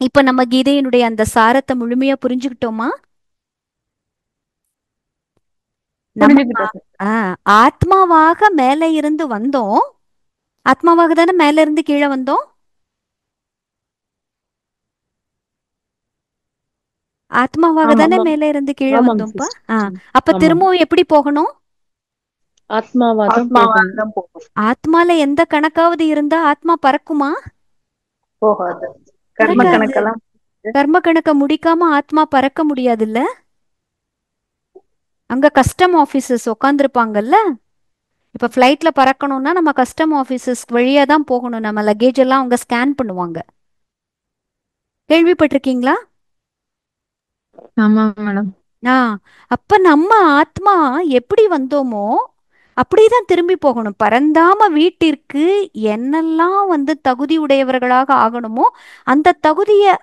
இப்ப நம்ம கீதையினுடைய அந்த சாரத்தை முழுமையா புரிஞ்சுக்கிட்டோமா? நம்ம புரிஞ்சுக்கிட்டோம் sister. ஆத்மாவாக மேல இருந்து வந்தோம். ஆத்மாவாக தானே மேல இருந்து கீழே வந்தோம். ஆத்மாவாக ஆமா தானே ஆமாம் மேல இருந்து கீழே ஆமாங்க வந்தோம்ப்பா. சிஸ்டர். அப்ப ஆமாம், திரும்பவும் எப்படி போகணும்? ஆத்மாவா தான் ஆத்மாவா போகணும். தான் போகும், ஆத்மால எந்த கணக்காவது இருந்தா ஆத்மா பறக்குமா? போகாது. கர்ம பறக்காது. கணக்கெல்லாம் கர்ம கணக்க முடிக்காம ஆத்மா பறக்க முடியாதுல்ல. அங்க கஸ்டம் ஆபீசர்ஸ் உட்காந்துருப்பாங்கல்ல. இப்ப ஃப்ளைட்ல பறக்கணும்னா நம்ம கஸ்டம் ஆபீசர்ஸ் வழியா தான் போகணும். நம்ம லக்கேஜ் எல்லாம் அவங்க ஸ்கேன் பண்ணுவாங்க. கேள்விப்பட்டிருக்கீங்களா? ஆமா மேடம். ஆ அப்ப நம்ம ஆத்மா எப்படி வந்தோமோ அப்படிதான் திரும்பி போகணும். பரந்தாம வீட்டிற்கு என்னெல்லாம் தகுதி உடையவர்களாக ஆகணுமோ அந்த தகுதியை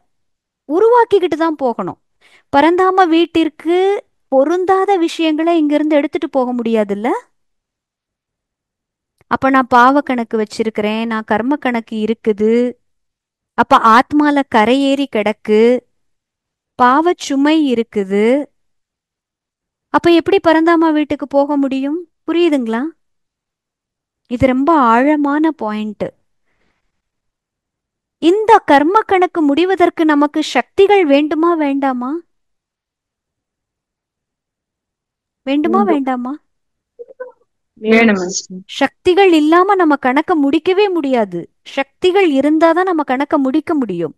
உருவாக்கிக்கிட்டு தான் போகணும். பரந்தாம வீட்டிற்கு பொருந்தாத விஷயங்களை இங்கிருந்து எடுத்துட்டு போக முடியாதுல்ல. அப்ப நான் பாவ கணக்கு வச்சிருக்கிறேன், நான் கர்ம கணக்கு இருக்குது. அப்ப ஆத்மால கரையேறி கிடக்கு, பாவச் சுமை இருக்குது. அப்ப எப்படி பரந்தாமா வீட்டுக்கு போக முடியும்? புரியுதுங்களா? இது ரொம்ப ஆழமான பாயிண்ட். இந்த கர்ம கணக்கு முடிவதற்கு நமக்கு சக்திகள் வேண்டுமா வேண்டாமா? வேண்டுமா வேண்டும். வேண்டாமா? வேணும் சிஸ்டர். சக்திகள் இல்லாம நம்ம கணக்க முடிக்கவே முடியாது. சக்திகள் இருந்தாதான் நம்ம கணக்க முடிக்க முடியும்.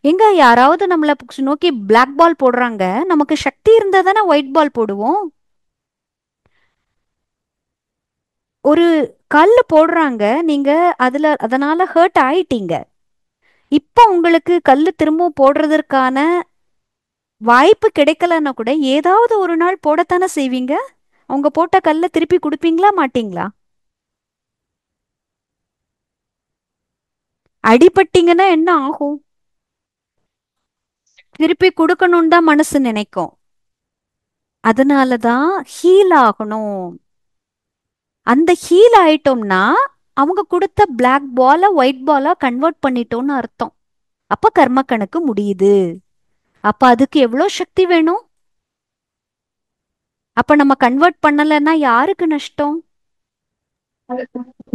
எங்க யாராவது நம்மள நோக்கி பிளாக் பால் போடுறாங்க, நமக்கு சக்தி இருந்தா தானே ஒயிட் பால் போடுவோம். ஒரு கல்லு போடுறாங்க, நீங்க அதனால ஹர்ட் ஆயிட்டீங்க. இப்ப உங்களுக்கு கல்லு திரும்பவும் போடுறதற்கான வாய்ப்பு கிடைக்கலன்னா கூட ஏதாவது ஒரு நாள் போடத்தானே செய்வீங்க. அவங்க போட்ட கல்ல திருப்பி கொடுப்பீங்களா மாட்டீங்களா? அடிபட்டீங்கன்னா என்ன ஆகும்? திருப்பி கொடுக்கணும்னு தான் மனசு நினைக்கும். அதனாலதான் ஹீல் ஆகணும். அந்த ஹீல் ஆயிட்டோம்னா அவங்க கொடுத்த பிளாக் பால ஒயிட் பாலா கன்வெர்ட் பண்ணிட்டோம்னு அர்த்தம். அப்ப கர்ம கணக்கு முடியுது. அப்ப அதுக்கு எவ்வளோ சக்தி வேணும்? அப்ப நம்ம கன்வெர்ட் பண்ணலைன்னா யாருக்கு நஷ்டம்?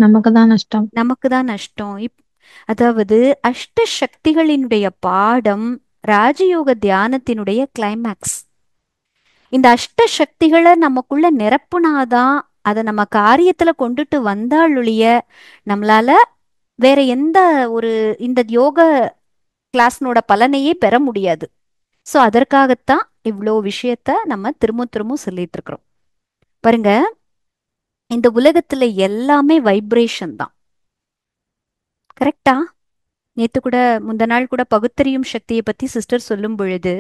நமக்கு தான் நஷ்டம். நமக்கு தான் நஷ்டம். அதாவது அஷ்ட சக்திகளினுடைய பாடம் ராஜயோக தியானத்தினுடைய கிளைமேக்ஸ். இந்த அஷ்ட சக்திகளை நமக்குள்ள நிரப்புனாதான் அதை நம்ம காரியத்துல கொண்டுட்டு வந்தாலொழிய நம்மளால வேற எந்த ஒரு இந்த யோக கிளாஸ்னோட பலனையே பெற முடியாது. ஸோ அதற்காகத்தான் இவ்வளோ விஷயத்த நம்ம திரும்ப திரும்ப சொல்லிட்டு இருக்கிறோம். பாருங்க, இந்த உலகத்துல எல்லாமே வைப்ரேஷன் தான். கரெக்டா? நேத்து கூட முந்த நாள் கூட பகுத்தறியும் சக்தியை பத்தி சிஸ்டர் சொல்லும் பொழுது,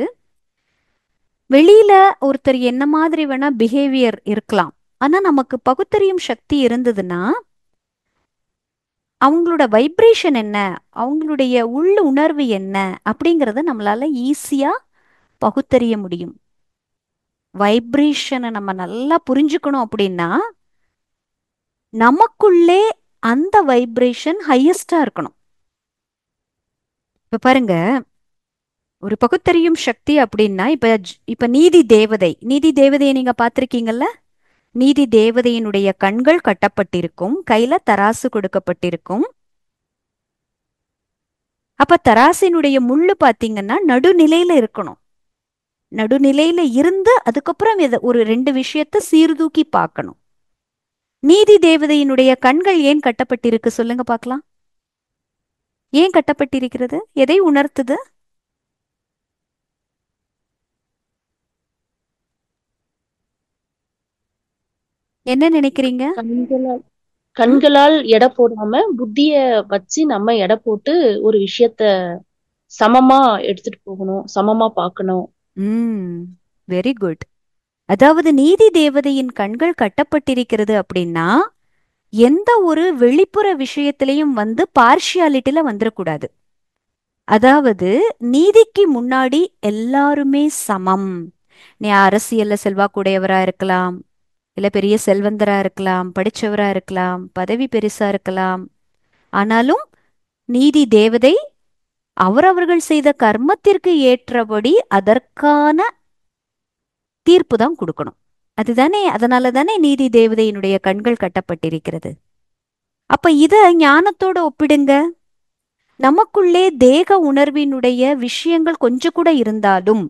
வெளியில ஒருத்தர் என்ன மாதிரி வேணா பிஹேவியர் இருக்கலாம், ஆனா நமக்கு பகுத்தறியும் சக்தி இருந்ததுன்னா அவங்களோட வைப்ரேஷன் என்ன, அவங்களுடைய உள்ள உணர்வு என்ன அப்படிங்கறத நம்மளால ஈஸியா பகுத்தறிய முடியும். வைப்ரேஷனை நம்ம நல்லா புரிஞ்சுக்கணும் அப்படின்னா நமக்குள்ளே அந்த வைப்ரேஷன் ஹையஸ்டா இருக்கணும். இப்ப பாருங்க, ஒரு பகுத்தறியும் சக்தி அப்படின்னா இப்ப நீதி தேவதையை நீங்க பார்த்திருக்கீங்கல்ல. நீதி தேவதையினுடைய கண்கள் கட்டப்பட்டிருக்கும், கையில தராசு கொடுக்கப்பட்டிருக்கும். அப்ப தராசினுடைய முள்ளு பாத்தீங்கன்னா நடுநிலையில இருக்கணும். நடுநிலையில இருந்து அதுக்கப்புறம் ஒரு ரெண்டு விஷயத்த சீர்தூக்கி பார்க்கணும். நீதி தேவதையினுடைய கண்கள் ஏன் கட்டப்பட்டிருக்கு சொல்லுங்க பார்க்கலாம். ஏன் கட்டப்பட்டிருக்கிறது? எதை உணர்த்துது? என்ன நினைக்கிறீங்க? கண்களால் கண்களால் எடை போடாம புத்திய வச்சு நம்ம எடை போட்டு ஒரு விஷயத்த சமமா எடுத்துட்டு போகணும், சமமா பார்க்கணும். Very good. அதாவது நீதி தேவதையின் கண்கள் கட்டப்பட்டிருக்கிறது அப்படின்னா எந்த ஒரு வெளிப்புற விஷயத்திலையும் பார்ஷியாலிட்டில வந்துடக்கூடாது. அதாவது நீதிக்கு முன்னாடி எல்லாருமே சமம். நீ அரசியல்ல செல்வாக்குடையவரா இருக்கலாம், இல்ல பெரிய செல்வந்தரா இருக்கலாம், படிச்சவரா இருக்கலாம், பதவி பெருசா இருக்கலாம். ஆனாலும் நீதி தேவதை அவரவர்கள் செய்த கர்மத்திற்கு ஏற்றபடி அதற்கான தீர்ப்பு தான் கொடுக்கணும். அதுதானே, அதனால தானே நீதி தேவதையினுடைய கண்கள் கட்டப்பட்டிருக்கிறது. அப்ப இத ஞானத்தோட ஒப்பிடுங்க. நமக்குள்ளே தேக உணர்வினுடைய விஷயங்கள் கொஞ்சம் கூட இருந்தாலும்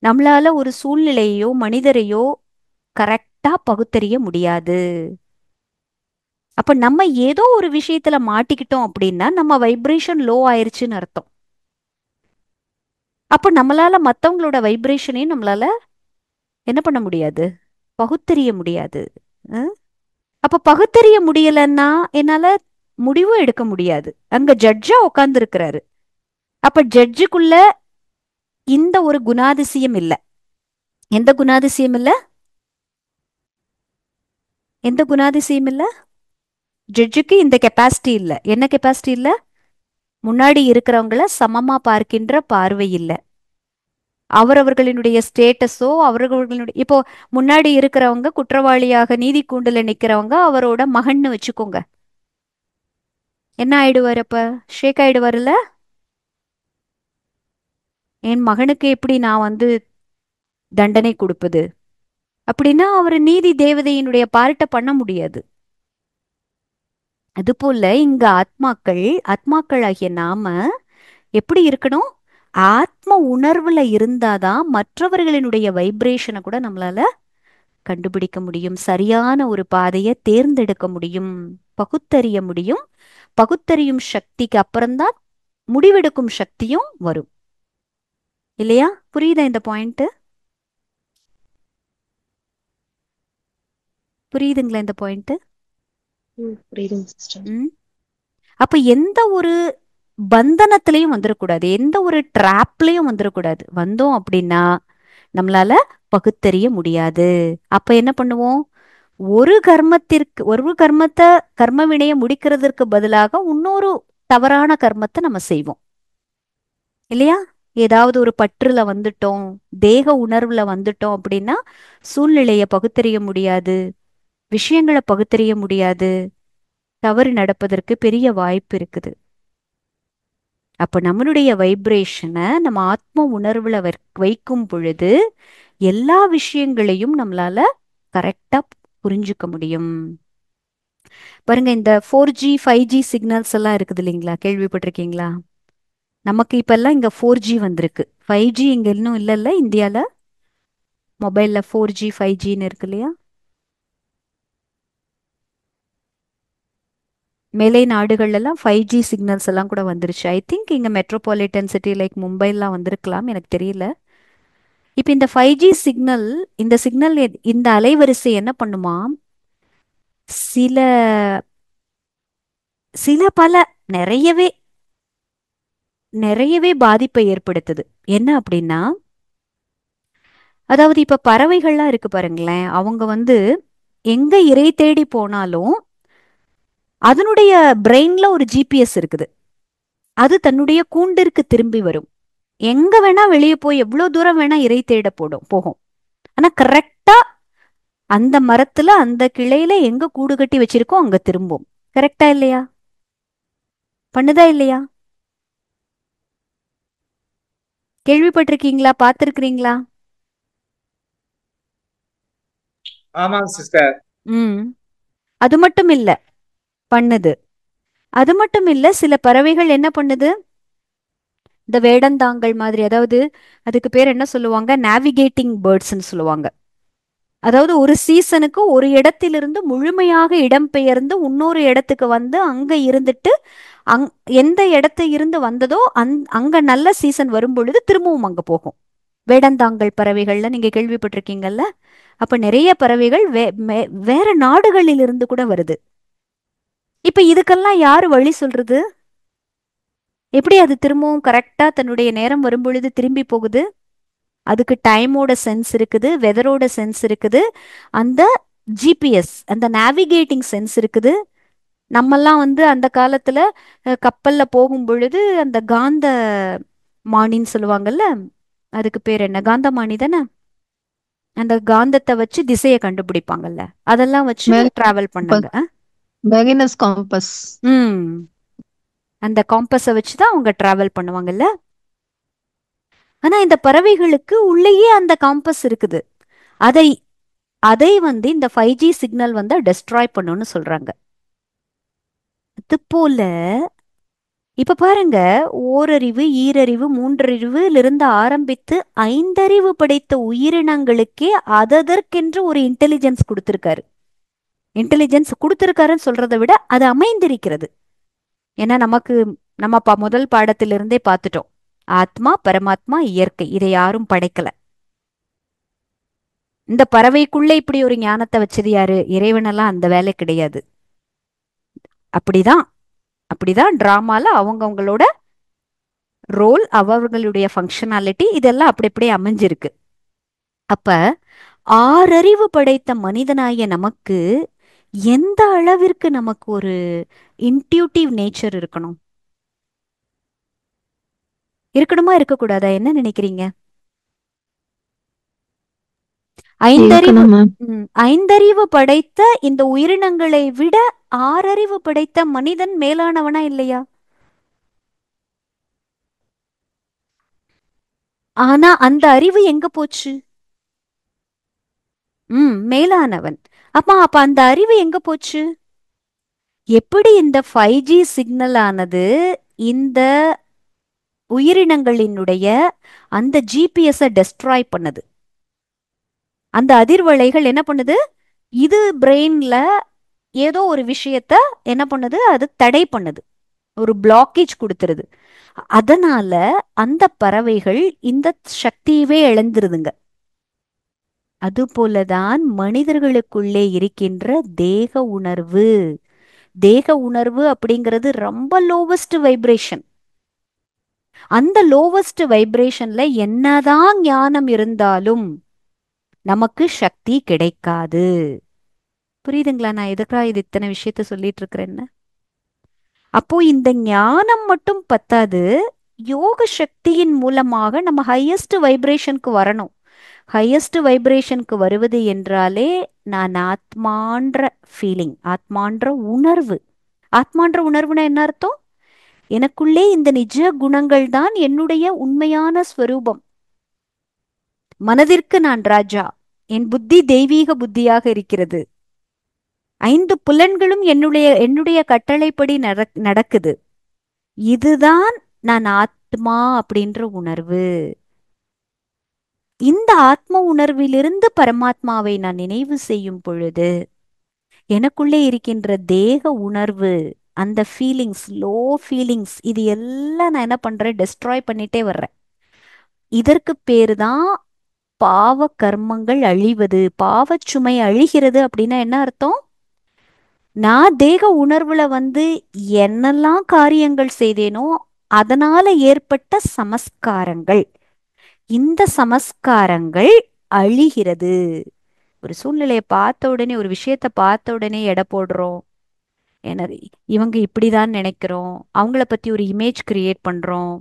நம்மளால ஒரு சூழ்நிலையோ மனிதரையோ கரெக்டா பகுத்தறிய முடியாது. அப்ப நம்ம ஏதோ ஒரு விஷயத்துல மாட்டிக்கிட்டோம் அப்படின்னா நம்ம வைப்ரேஷன் லோ ஆயிருச்சுன்னு அர்த்தம். அப்ப நம்மளால மத்தவங்களோட வைப்ரேஷனையும் நம்மளால என்ன பண்ண முடியாது, பகுத்தறிய முடியாது. அஹ்? அப்ப பகுத்தறிய முடியலன்னா என்னால முடிவும் எடுக்க முடியாது. அங்க ஜட்ஜா உட்கார்ந்து இருக்கிறாரு. அப்ப ஜட்ஜுக்குள்ள இந்த ஒரு குணாதிசயம் இல்ல. எந்த குணாதிசயம் இல்ல? எந்த குணாதிசயம் இல்ல? ஜட்ஜுக்கு இந்த கெப்பாசிட்டி இல்ல. என்ன கெப்பாசிட்டி இல்ல? முன்னாடி இருக்கிறவங்கள சமமா பார்க்கின்ற பார்வை இல்ல. அவரவர்களினுடைய ஸ்டேட்டஸோ அவரவர்களுடைய இப்போ முன்னாடி இருக்கிறவங்க குற்றவாளியாக நீதி கூண்டுல நிக்கிறவங்க அவரோட மகன்னு வச்சுக்கோங்க. என்ன ஆயிடுவார்? அப்ப ஷேக் ஆயிடுவாருல்ல? என் மகனுக்கு எப்படி நான் தண்டனை கொடுப்பது அப்படின்னா அவர் நீதி தேவதையினுடைய பார்ட்ட பண்ண முடியாது. அதுபோல இங்க ஆத்மாக்களாகிய நாம எப்படி இருக்கணும்? ஆத்ம உணர்வுல இருந்தாதான் மற்றவர்களினுடைய வைப்ரேஷனை கூட நம்மளால கண்டுபிடிக்க முடியும். சரியான ஒரு பாதையை தேர்ந்தெடுக்க முடியும், பகுத்தறிய முடியும். பகுத்தறியும் சக்திக்கு அப்புறம்தான் முடிவெடுக்கும் சக்தியும் வரும். இல்லையா? புரியுதா இந்த பாயிண்ட்? புரியுதுங்களா இந்த பாயிண்ட்? புரியுதுங்க சிஸ்டர். அப்ப எந்த ஒரு பந்தனத்திலையும் வந்துடக்கூடாது, எந்த ஒரு ட்ராப்லயும் வந்துடக்கூடாது. வந்தோம் அப்படின்னா நம்மளால பகுத்தறிய முடியாது. அப்ப என்ன பண்ணுவோம்? ஒரு கர்மத்தை கர்ம வினைய முடிக்கிறதுக்கு பதிலாக இன்னொரு தவறான கர்மத்தை நம்ம செய்வோம். இல்லையா? ஏதாவது ஒரு பற்றுல வந்துட்டோம், தேக உணர்வுல வந்துட்டோம் அப்படின்னா சூழ்நிலைய பகுத்தறிய முடியாது, விஷயங்களை பகுத்தறிய முடியாது, தவறு நடப்பதற்கு பெரிய வாய்ப்பு இருக்குது. அப்ப நம்மளுடைய வைப்ரேஷனை நம்ம ஆத்ம உணர்வுல வைக்கும் பொழுது எல்லா விஷயங்களையும் நம்மளால கரெக்டா புரிஞ்சுக்க முடியும். பாருங்க, இந்த 4G 5G சிக்னல்ஸ் எல்லாம் இருக்குது இல்லைங்களா? கேள்விப்பட்டிருக்கீங்களா? நமக்கு இப்பெல்லாம் இங்க 4G வந்திருக்கு. 5G இங்க இன்னும் இல்லைல்ல இந்தியால. மொபைல்ல 4G 5Gன்னு இருக்கு இல்லையா? மேலை நாடுகள்ல எல்லாம் 5G சிக்னல்ஸ் எல்லாம் கூட வந்துருச்சு. ஐ திங்க் இங்க மெட்ரோபாலிட்டன் சிட்டி லைக் மும்பைலாம் வந்திருக்கலாம், எனக்கு தெரியல. இப்ப இந்த 5G சிக்னல், இந்த அலைவரிசை என்ன பண்ணுமா? சில சில பல நிறையவே நிறையவே பாதிப்பை ஏற்படுத்துது. என்ன அப்படின்னா, அதாவது இப்ப பறவைகள்லாம் இருக்கு பாருங்களேன், அவங்க எங்க இரை தேடி போனாலும் அதனுடைய பிரெயின்ல ஒரு GPS இருக்குது. அது தன்னுடைய கூண்டிற்கு திரும்பி வரும். எங்க வேணா வெளியே போய் எவ்வளவு தூரம் வேணா இரை தேட போகும். ஆனா கரெக்டா அந்த மரத்துல அந்த கிளையில எங்க கூடு கட்டி வச்சிருக்கோ அங்க திரும்பும். கரெக்டா இல்லையா? பண்ணுதா இல்லையா? கேள்விப்பட்டிருக்கீங்களா? பார்த்திருக்கிறீங்களா? ஆமாங்க சிஸ்டர். அது மட்டும் இல்ல, பண்ணுது. அது மட்டும் இல்ல, சில பறவைகள் என்ன பண்ணுது? இந்த வேடந்தாங்கல் மாதிரி, அதாவது அதுக்கு பேர் என்ன சொல்லுவாங்க? நேவிகேட்டிங் பேர்ட்ஸ்ன்னு சொல்லுவாங்க. அதாவது ஒரு சீசனுக்கு ஒரு இடத்திலிருந்து முழுமையாக இடம்பெயர்ந்து இன்னொரு இடத்துக்கு அங்க இருந்துட்டு எந்த இடத்த இருந்து வந்ததோ அங்க நல்ல சீசன் வரும் பொழுது திரும்பவும் அங்க போகும். வேடந்தாங்கல் பறவைகள்ல நீங்க கேள்விப்பட்டிருக்கீங்கல்ல? அப்ப நிறைய பறவைகள் வேற நாடுகளில் இருந்து கூட வருது. இப்ப இதுக்கெல்லாம் யாரு வழி சொல்றது? எப்படி அது திரும்பவும் கரெக்டா தன்னுடைய நேரம் வரும் பொழுது திரும்பி போகுது? அதுக்கு டைமோட சென்ஸ் இருக்குது, வெதரோட சென்ஸ் இருக்குது, அந்த GPS அந்த நேவிகேட்டிங் சென்ஸ் இருக்குது. நம்மெல்லாம் அந்த காலத்துல கப்பல்ல போகும் பொழுது அந்த காந்த மானின்னு சொல்லுவாங்கல்ல, அதுக்கு பேர் என்ன? காந்தமானி தானே? அந்த காந்தத்தை வச்சு திசையை கண்டுபிடிப்பாங்கல்ல, அதெல்லாம் வச்சு டிராவல் பண்ணாங்க. பெகினர்ஸ் காம்பஸ். அந்த காம்பஸை வச்சுதான் அவங்க டிராவல் பண்ணுவாங்கல்ல. ஆனா இந்த பறவைகளுக்கு உள்ளேயே அந்த காம்பஸ் இருக்குது. அதை அதை வந்து இந்த 5G சிக்னல் வந்து டெஸ்ட்ராய் பண்ணுன்னு சொல்றாங்க. அது போல இப்ப பாருங்க, ஓரறிவு, ஈரறிவு, மூன்றறிவுலிருந்து ஆரம்பித்து 5 அறிவு படைத்த உயிரினங்களுக்கே அதற்கென்று ஒரு இன்டெலிஜென்ஸ் கொடுத்திருக்காரு. இன்டெலிஜென்ஸ் கொடுத்திருக்காருன்னு சொல்றதை விட அது அமைந்திருக்கிறது. ஏன்னா நம்ம முதல் பாடத்திலிருந்தே பார்த்துட்டோம். ஆத்மா, பரமாத்மா, இயற்கை, இதை யாரும் படைக்கல. இந்த பறவைக்குள்ள இப்படி ஒரு ஞானத்தை வச்சது யாரு? இறைவனெல்லாம் அந்த வேலை கிடையாது. அப்படிதான் டிராமால அவங்களோட ரோல், அவர்களுடைய ஃபங்க்ஷனாலிட்டி இதெல்லாம் அப்படி அப்படியே அமைஞ்சிருக்கு. அப்ப 6 அறிவு படைத்த மனிதனாய நமக்கு எந்த அளவிற்கு நமக்கு ஒரு இன்ட்யூட்டிவ் நேச்சர் இருக்கணுமா, இருக்கக்கூடாதா? என்ன நினைக்கிறீங்க? 5 அறிவு இருக்கணும் மேம். 5 அறிவு படைத்த இந்த உயிரினங்களை விட 6 அறிவு படைத்த மனிதன் மேலானவனா இல்லையா? ஆனா அந்த அறிவு எங்க போச்சு? மேலானவன். அப்ப அந்த அறிவு எங்க போச்சு? எப்படி இந்த 5G சிக்னல் ஆனது இந்த உயிரினங்களினுடைய அந்த ஜிபிஎஸ் டெஸ்ட்ராய் பண்ணுது? அந்த அதிர்வலைகள் என்ன பண்ணுது? இது பிரெயின்ல ஏதோ ஒரு விஷயத்த என்ன பண்ணுது? அது தடை பண்ணுது, ஒரு பிளாக்கேஜ் கொடுத்துருது. அதனால அந்த பறவைகள் இந்த சக்தியவே இழந்துருதுங்க. அது போலதான் மனிதர்களுக்குள்ளே இருக்கின்ற தேக உணர்வு. தேக உணர்வு அப்படிங்கிறது ரொம்ப லோவஸ்ட் வைப்ரேஷன். அந்த லோவஸ்ட் வைப்ரேஷன்ல என்னதான் ஞானம் இருந்தாலும் நமக்கு சக்தி கிடைக்காது. புரியுதுங்களா நான் எதுக்காக இது இத்தனை விஷயத்த சொல்லிட்டு இருக்கிறேன்னு? அப்போ இந்த ஞானம் மட்டும் பத்தாது, யோக சக்தியின் மூலமாக நம்ம ஹையஸ்ட் வைப்ரேஷனுக்கு வரணும். ஹையஸ்ட் வைப்ரேஷனுக்கு வருவது என்றாலே நான் ஆத்மான்ற ஃபீலிங், ஆத்மான்ற உணர்வு. ஆத்மான்ற உணர்வுனா என்ன அர்த்தம்? எனக்குள்ளே இந்த நிஜ குணங்கள் தான் என்னுடைய உண்மையான ஸ்வரூபம். மனதிற்கு நான் ராஜா, என் புத்தி தெய்வீக புத்தியாக இருக்கிறது. 5 புலன்களும் என்னுடைய கட்டளைப்படி நடக்குது. இதுதான் நான் ஆத்மா அப்படின்ற உணர்வு. இந்த ஆத்ம உணர்விலிருந்து பரமாத்மாவை நான் நினைவு செய்யும் பொழுது எனக்குள்ளே இருக்கின்ற தேக உணர்வு, அந்த ஃபீலிங்ஸ், லோ ஃபீலிங்ஸ், இது எல்லாம் நான் என்ன பண்றேன்? டெஸ்ட்ராய் பண்ணிட்டே வர்றேன். இதற்கு பேரு தான் பாவ கர்மங்கள் அழிவது, பாவச்சுமை அழிகிறது. அப்படின்னா என்ன அர்த்தம்? நான் தேக உணர்வுல என்னெல்லாம் காரியங்கள் செய்தேனோ அதனால ஏற்பட்ட சமஸ்காரங்கள், இந்த சமஸ்காரங்கள் அழிகிறது. ஒரு சூழ்நிலையை பார்த்த உடனே, ஒரு விஷயத்த பார்த்த உடனே எடை போடுறோம். இவங்க இப்படிதான் நினைக்கிறோம், அவங்கள பத்தி ஒரு இமேஜ் கிரியேட் பண்றோம்.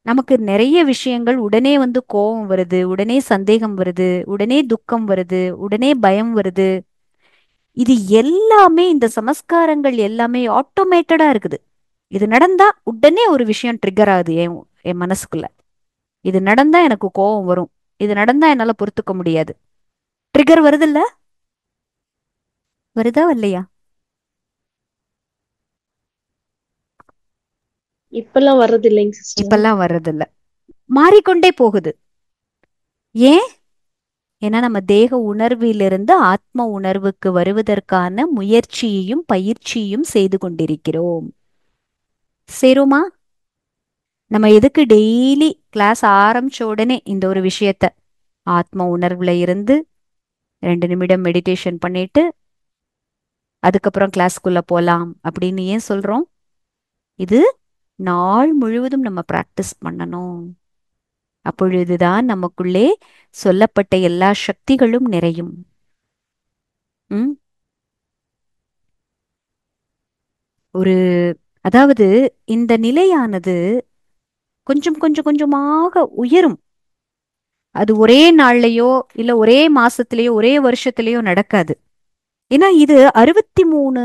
நமக்கு நிறைய விஷயங்கள் உடனே கோபம் வருது, உடனே சந்தேகம் வருது, உடனே துக்கம் வருது, உடனே பயம் வருது. இது எல்லாமே, இந்த சமஸ்காரங்கள் எல்லாமே ஆட்டோமேட்டடா இருக்குது. இது நடந்தா உடனே ஒரு விஷயம் ட்ரிகர் ஆகுது என் மனசுக்குள்ள. இது நடந்தா எனக்கு கோபம் வரும், இது நடந்தா என்னால பொறுத்துக்க முடியாது. ட்ரிகர் வருது இல்ல? வருதா இல்லையா? இப்பெல்லாம் வர்றது இல்லைங்க சிஸ்டர். இப்பெல்லாம் வர்றதில்ல, மாறிக்கொண்டே போகுது. ஏன்? ஏன்னா நம்ம தேக உணர்விலிருந்து ஆத்ம உணர்வுக்கு வருவதற்கான முயற்சியையும் பயிற்சியும் செய்து கொண்டிருக்கிறோம். சேருமா? நம்ம எதுக்கு டெய்லி கிளாஸ் ஆரம்பிச்ச உடனே இந்த ஒரு விஷயத்த, ஆத்ம உணர்வுல இருந்து 2 நிமிடம் மெடிடேஷன் பண்ணிட்டு அதுக்கப்புறம் கிளாஸ்க்குள்ள போலாம் அப்படின்னு ஏன் சொல்றோம்? இது நாள் முழுவதும் நம்ம பிராக்டிஸ் பண்ணணும். அப்பொழுதுதான் நமக்குள்ளே சொல்லப்பட்ட எல்லா சக்திகளும் நிறையும். ஒரு அதாவது இந்த நிலையானது கொஞ்சம் கொஞ்சம் கொஞ்சமாக உயரும். அது ஒரே நாள்லயோ இல்ல ஒரே மாசத்திலேயோ ஒரே வருஷத்திலேயோ நடக்காது. ஏன்னா இது 63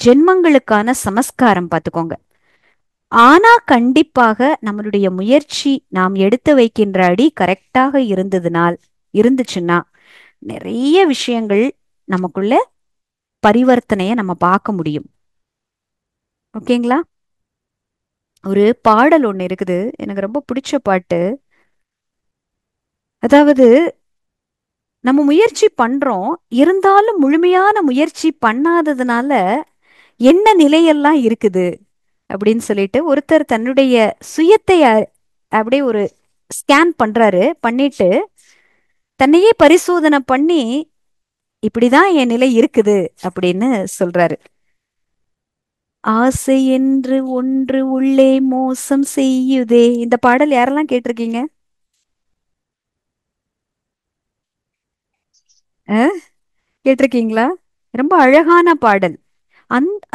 ஜென்மங்களுக்கான சமஸ்காரம். பார்த்துக்கோங்க, ஆனா கண்டிப்பாக நம்மளுடைய முயற்சி, நாம் எடுத்து வைக்கின்ற அடி கரெக்டாக இருந்துச்சுன்னா நிறைய விஷயங்கள் நமக்குள்ள பரிவர்த்தனைய நம்ம பார்க்க முடியும். ஓகேங்களா? ஒரு பாடல் ஒண்ணு இருக்குது, எனக்கு ரொம்ப பிடிச்ச பாட்டு. அதாவது, நம்ம முயற்சி பண்றோம், இருந்தாலும் முழுமையான முயற்சி பண்ணாததுனால என்ன நிலையெல்லாம் இருக்குது அப்படின்னு சொல்லிட்டு ஒருத்தர் தன்னுடைய சுயத்தை அப்படியே ஒரு ஸ்கேன் பண்றாரு. பண்ணிட்டு தன்னையே பரிசோதனை பண்ணி இப்படிதான் என் நிலை இருக்குது அப்படின்னு சொல்றாரு. ஆசை என்று ஒன்று உள்ளே மோசம் செய்யுதே. இந்த பாடல் யாரெல்லாம் கேட்டிருக்கீங்க? கேட்டிருக்கீங்களா? ரொம்ப அழகான பாடல்.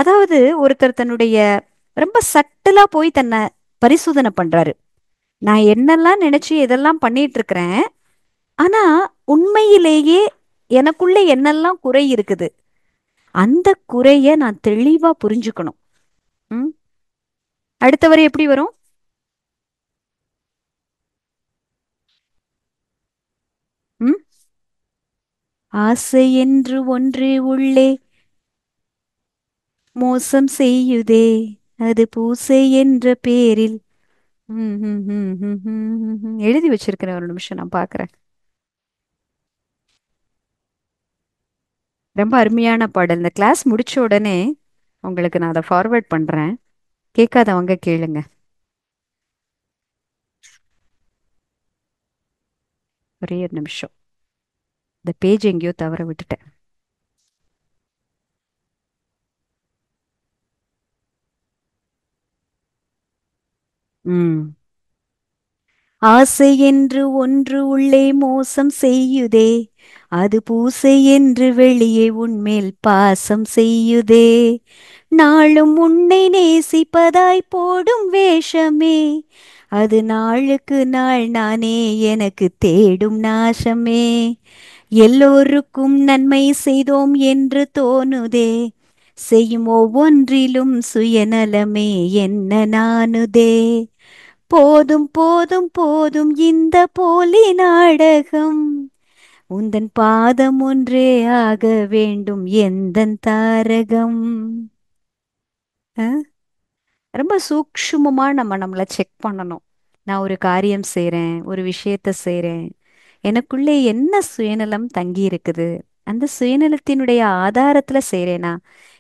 அதாவது ஒருத்தர் தன்னுடைய ரொம்ப சட்டலா போய் தன்னை பரிசோதனை பண்றாரு. நான் என்னெல்லாம் நினைச்சு இதெல்லாம் பண்ணிட்டு இருக்கிறேன், ஆனா உண்மையிலேயே எனக்குள்ள என்னெல்லாம் குறை இருக்குது, அந்த குறைய நான் தெளிவா புரிஞ்சுக்கணும். ம் அடுத்த வரை எப்படி வரும்? ம் ஆசை என்று ஒன்று உள்ளே மோசம் செய்யுதே, அது பூசை என்ற பேரில். எழுதி வச்சிருக்கிறேன், ஒரு நிமிஷம் நான் பாக்குறேன். ரொம்ப அருமையான பாடல். இந்த கிளாஸ் முடிச்ச உடனே உங்களுக்கு நான் அதை ஃபார்வர்ட் பண்றேன், கேட்காதவங்க கேளுங்க. ஒரே ஒரு நிமிஷம், இந்த பேஜ் எங்கேயோ தவற விட்டுட்டேன். ஆசை என்று ஒன்று உள்ளே மோசம் செய்யுதே, அது பூசை என்று வெளியே உன்மேல் பாசம் செய்யுதே. நாளும் உன்னை நேசிப்பதாய் போடும் வேஷமே, அது நாளுக்கு நாள் நானே எனக்கு தேடும் நாசமே. எல்லோருக்கும் நன்மை செய்தோம் என்று தோணுதே, செய்யும் ஒவ்வொன்றிலும் சுயநலமே என்ன நானுதே. போதும் போதும் போதும் இந்த போலி நாடகம், உந்தன் பாதம் ஒன்றே ஆக வேண்டும் எந்தன் தாரகம். ரொம்ப சூக்ஷ்மமா நம்மளை செக் பண்ணணும். நான் ஒரு காரியம் செய்றேன், ஒரு விஷயத்த செய்றேன், எனக்குள்ளே என்ன சுயநலம் தங்கி இருக்குது, அந்த சுயநலத்தினுடைய ஆதாரத்துல செய்றேனா,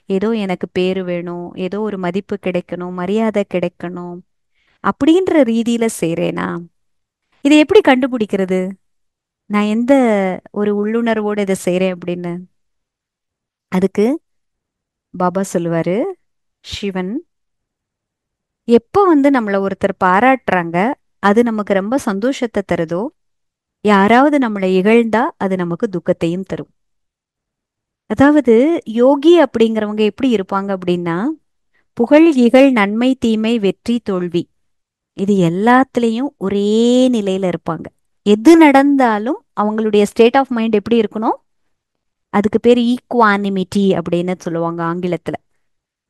ஏதோ எனக்கு பேரு வேணும், ஏதோ ஒரு மதிப்பு கிடைக்கணும், மரியாதை கிடைக்கணும் அப்படின்ற ரீதியில செய்றேனா? இதை எப்படி கண்டுபிடிக்கிறது? நான் எந்த ஒரு உள்ளுணர்வோடு இதை செய்றேன் அப்படின்னு? அதுக்கு பாபா சொல்லுவாரு, சிவன், எப்போ நம்மள ஒருத்தர் பாராட்டுறாங்க, அது நமக்கு ரொம்ப சந்தோஷத்தை தருதோ, யாராவது நம்மளை இகழ்ந்தா அது நமக்கு துக்கத்தையும் தரும். அதாவது யோகி அப்படிங்கிறவங்க எப்படி இருப்பாங்க அப்படின்னா, புகழ் இகழ் நன்மை தீமை வெற்றி தோல்வி இது எல்லாத்துலேயும் ஒரே நிலையில இருப்பாங்க. எது நடந்தாலும் அவங்களுடைய ஸ்டேட் ஆஃப் மைண்ட் எப்படி இருக்கணும்? அதுக்கு பேர் ஈக்குவானிமிட்டி அப்படின்னு சொல்லுவாங்க ஆங்கிலத்துல.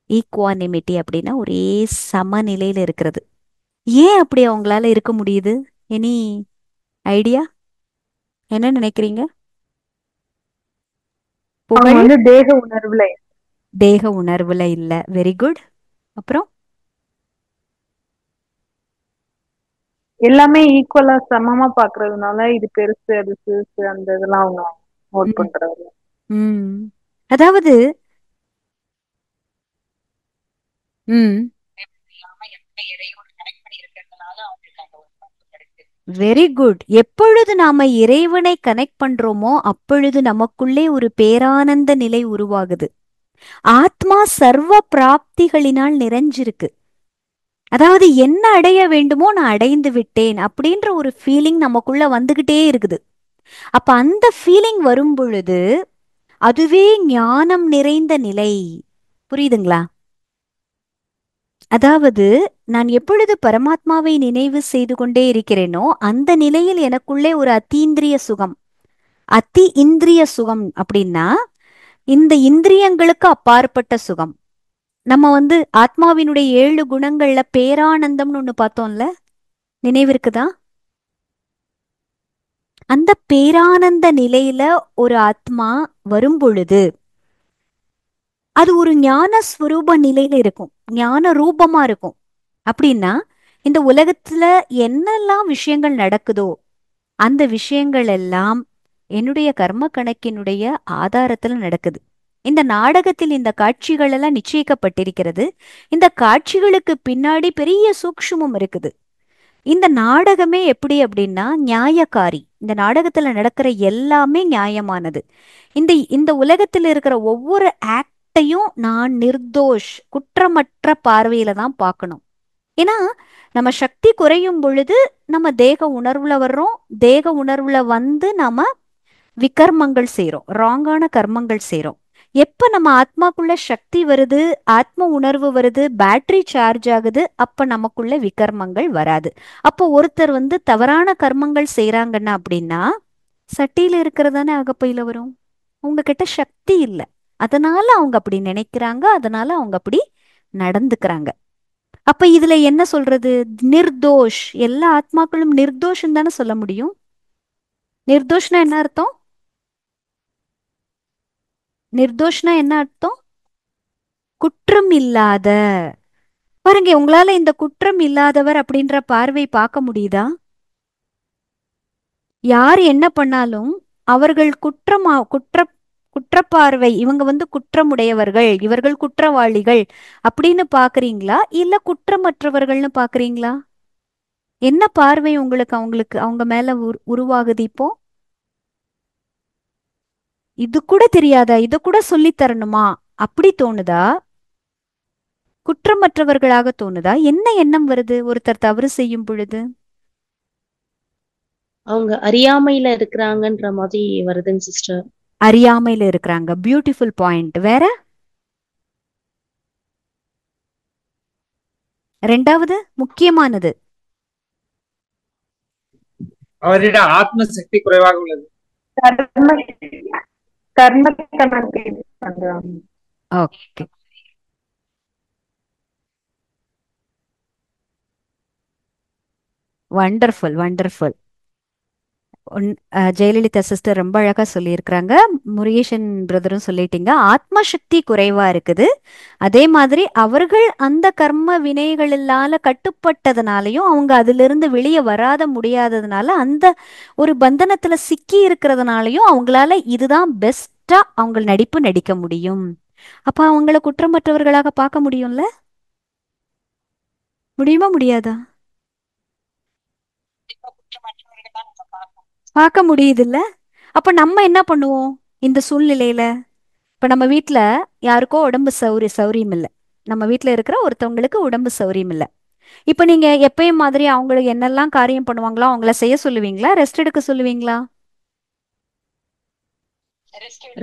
ஈக்குவானிமிட்டி அப்படின்னா ஒரே சமநிலையில இருக்கிறது. ஏன் அப்படி அவங்களால இருக்க முடியுது? Any idea? என்ன நினைக்கிறீங்க? அவங்க புகழ் தேக உணர்வுல இல்ல. Very good. அப்புறம் எல்லாமே ஈக்குவலா சமமா பாக்குறதுனால இது பெருசு அது சிறுசு அந்த இதெல்லாம் அவங்க நோட் பண்றாரு. அதாவது இல்லாம எப்ப இறைவன் கனெக்ட் பண்ணி இருக்கிறதுனால அவங்களுக்கு அந்த ஒரு பண்பு கிடைக்குது. Very good. எப்பொழுது நாம இறைவனை கனெக்ட் பண்றோமோ அப்பொழுது நமக்குள்ளே ஒரு பேரானந்த நிலை உருவாகுது. ஆத்மா சர்வ பிராப்திகளினால் நிறைஞ்சிருக்கு. அதாவது என்ன அடைய வேண்டுமோ நான் அடைந்து விட்டேன் அப்படின்ற ஒரு ஃபீலிங் நமக்குள்ள வந்துகிட்டே இருக்குது. அப்ப அந்த ஃபீலிங் வரும் பொழுது அதுவே ஞானம் நிறைந்த நிலை. புரியுதுங்களா? அதாவது நான் எப்பொழுது பரமாத்மாவை நினைவு செய்து கொண்டே இருக்கிறேனோ அந்த நிலையில் எனக்குள்ளே ஒரு அத்தீந்திரிய சுகம். அதி இந்திரிய சுகம் அப்படின்னா இந்த இந்திரியங்களுக்கு அப்பாற்பட்ட சுகம். நம்ம வந்து ஆத்மாவினுடைய 7 குணங்கள்ல பேரானந்தம்னு ஒண்ணு பார்த்தோம்ல, நினைவு இருக்குதா? அந்த பேரானந்த நிலையில ஒரு ஆத்மா வரும் பொழுது அது ஒரு ஞான ஸ்வரூப நிலையில இருக்கும், ஞான ரூபமா இருக்கும். அப்படின்னா இந்த உலகத்துல என்னெல்லாம் விஷயங்கள் நடக்குதோ அந்த விஷயங்கள் எல்லாம் என்னுடைய கர்ம கணக்கினுடைய ஆதாரத்துல நடக்குது. இந்த நாடகத்தில் இந்த காட்சிகள் எல்லாம் நிச்சயிக்கப்பட்டிருக்கிறது. இந்த காட்சிகளுக்கு பின்னாடி பெரிய சூக்ஷ்மம் இருக்குது. இந்த நாடகமே எப்படி அப்படின்னா நியாயக்காரி. இந்த நாடகத்துல நடக்கிற எல்லாமே நியாயமானது. இந்த இந்த உலகத்தில் இருக்கிற ஒவ்வொரு ஆக்டையும் நான் நிர்தோஷ், குற்றமற்ற பார்வையில தான் பார்க்கணும். ஏன்னா நம்ம சக்தி குறையும் பொழுது நம்ம தேக உணர்வுல வர்றோம். தேக உணர்வுல வந்து நாம விகர்மங்கள் செய்றோம், ராங்கான கர்மங்கள் செய்றோம். எப்ப நம்ம ஆத்மாக்குள்ள சக்தி வருது, ஆத்ம உணர்வு வருது, பேட்டரி சார்ஜ் ஆகுது, அப்ப நமக்குள்ள விகர்மங்கள் வராது. அப்போ ஒருத்தர் வந்து தவறான கர்மங்கள் செய்றாங்கன்னா அப்படின்னா சட்டியில இருக்கிறதானே அகப்பையில வரும். உங்ககிட்ட சக்தி இல்லை, அதனால அவங்க அப்படி நினைக்கிறாங்க, அதனால அவங்க அப்படி நடந்துக்கிறாங்க. அப்ப இதுல என்ன சொல்றது? நிர்தோஷ். எல்லா ஆத்மாக்களும் நிர்தோஷம் தானே சொல்ல முடியும். நிர்தோஷ்னா என்ன அர்த்தம்? நிர்தோஷ்னா என்ன அர்த்தம்? குற்றம் இல்லாத. பாருங்க, உங்களால இந்த குற்றம் இல்லாதவர் அப்படின்ற பார்வை பார்க்க முடியுதா? யார் என்ன பண்ணாலும் அவர்கள் குற்றப்பார்வை, இவங்க வந்து குற்றமுடையவர்கள், இவர்கள் குற்றவாளிகள் அப்படின்னு பாக்குறீங்களா, இல்ல குற்றமற்றவர்கள்னு பாக்குறீங்களா? என்ன பார்வை அவங்களுக்கு அவங்க மேல உருவாகுது இப்போ? இது கூட தெரியாதா, இது கூட சொல்லித் தரணுமா அப்படி தோணுதா? குற்றமற்றவர்களாக தோணுதா? என்ன எண்ணம் வருது ஒருத்தர் தவறு செய்யும் பொழுது? அவங்க அறியாமையில இருக்கிறாங்கன்ற மாதிரி வருதுங்க சிஸ்டர். அறியாமையில இருக்கிறாங்க. Beautiful point. வேற ரெண்டாவது முக்கியமானது, அவரிடம் ஆத்ம சக்தி குறைவாக உள்ளது. கர்ம கர்ம கணக்கு பண்றாங்க. Okay. Wonderful wonderful. Jayalalithaa sister ரொம்ப அழகா சொல்லியிருக்கிறாங்க. முருகேசன் பிரதரும் சொல்லிட்டீங்க. ஆத்ம சக்தி குறைவா இருக்குது. அதே மாதிரி அவர்கள் அந்த கர்ம வினைகளால கட்டுப்பட்டதுனாலையும் அவங்க அதிலிருந்து வெளியே வராத முடியாததுனால அந்த ஒரு பந்தனத்துல சிக்கி இருக்கிறதுனாலையும் அவங்களால இதுதான் பெஸ்டா அவங்க நடிப்பு நடிக்க முடியும். அப்ப அவங்கள குற்றமற்றவர்களாக பார்க்க முடியும்ல? முடியுமா முடியாதா? கண்டிப்பா குற்றமற்றவர்கள் தான் நம்ம பார்க்கணும். பார்க்க முடியுதுல்ல? அப்ப நம்ம என்ன பண்ணுவோம் இந்த சூழ்நிலையில? இப்ப நம்ம வீட்ல யாருக்கோ உடம்பு சௌரியம் இல்லை. நம்ம வீட்ல இருக்கிற ஒருத்தவங்களுக்கு உடம்பு சௌரியம் இல்லை. இப்ப நீங்க எப்பயும் மாதிரி அவங்களுக்கு என்னெல்லாம் காரியம் பண்ணுவாங்களோ அவங்கள செய்ய சொல்லுவீங்களா, ரெஸ்ட் எடுக்க சொல்லுவீங்களா?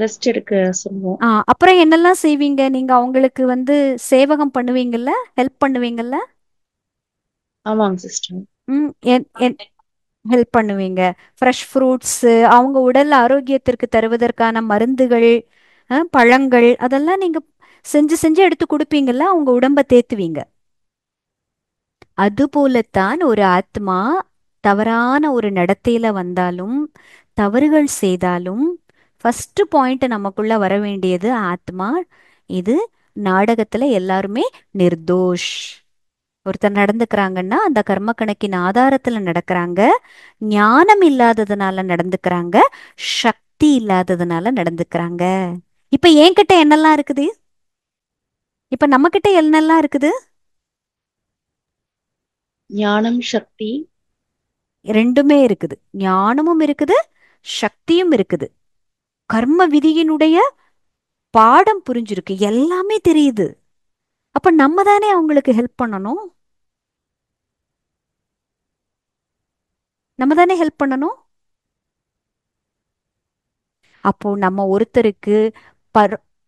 ரெஸ்ட் எடுக்க சொல்லுவோம். அப்புறம் என்னெல்லாம் செய்வீங்க நீங்க? அவங்களுக்கு வந்து சேவகம் பண்ணுவீங்கல்ல, ஹெல்ப் பண்ணுவீங்கல்ல? ஆமாங்க சிஸ்டர். ஹெல்ப் பண்ணுவீங்க. ஃப்ரெஷ் ஃப்ரூட்ஸ், அவங்க உடல் ஆரோக்கியத்திற்கு தருவதற்கான மருந்துகள், பழங்கள், அதெல்லாம் நீங்க செஞ்சு செஞ்சு எடுத்து கொடுப்பீங்கல்ல, அவங்க உடம்ப தேத்துவீங்க. அதுபோலத்தான் ஒரு ஆத்மா தவறான ஒரு நடத்தையில வந்தாலும் தவறுகள் செய்தாலும் ஃபர்ஸ்ட் பாயிண்ட் நமக்குள்ள வர வேண்டியது ஆத்மா. இது நாடகத்துல எல்லாருமே நிர்தோஷ். ஒருத்தர் நடந்துக்கிறாங்கன்னா அந்த கர்ம கணக்கின் ஆதாரத்துல நடக்கிறாங்க, ஞானம் இல்லாததுனால நடந்துக்கிறாங்க, சக்தி இல்லாததுனால நடந்துக்கிறாங்க. இப்ப என்கிட்ட என்னெல்லாம் இருக்குது? இப்ப நம்ம கிட்ட என்னெல்லாம் இருக்குது? ஞானம், சக்தி ரெண்டுமே இருக்குது. ஞானமும் இருக்குது, சக்தியும் இருக்குது. கர்ம விதியினுடைய பாடம் புரிஞ்சிருக்கு, எல்லாமே தெரியுது. அப்ப நம்ம தானே அவங்களுக்கு ஹெல்ப் பண்ணணும். நம்ம தானே ஹெல்ப் பண்ணணும். அப்போ நம்ம ஒருத்தருக்கு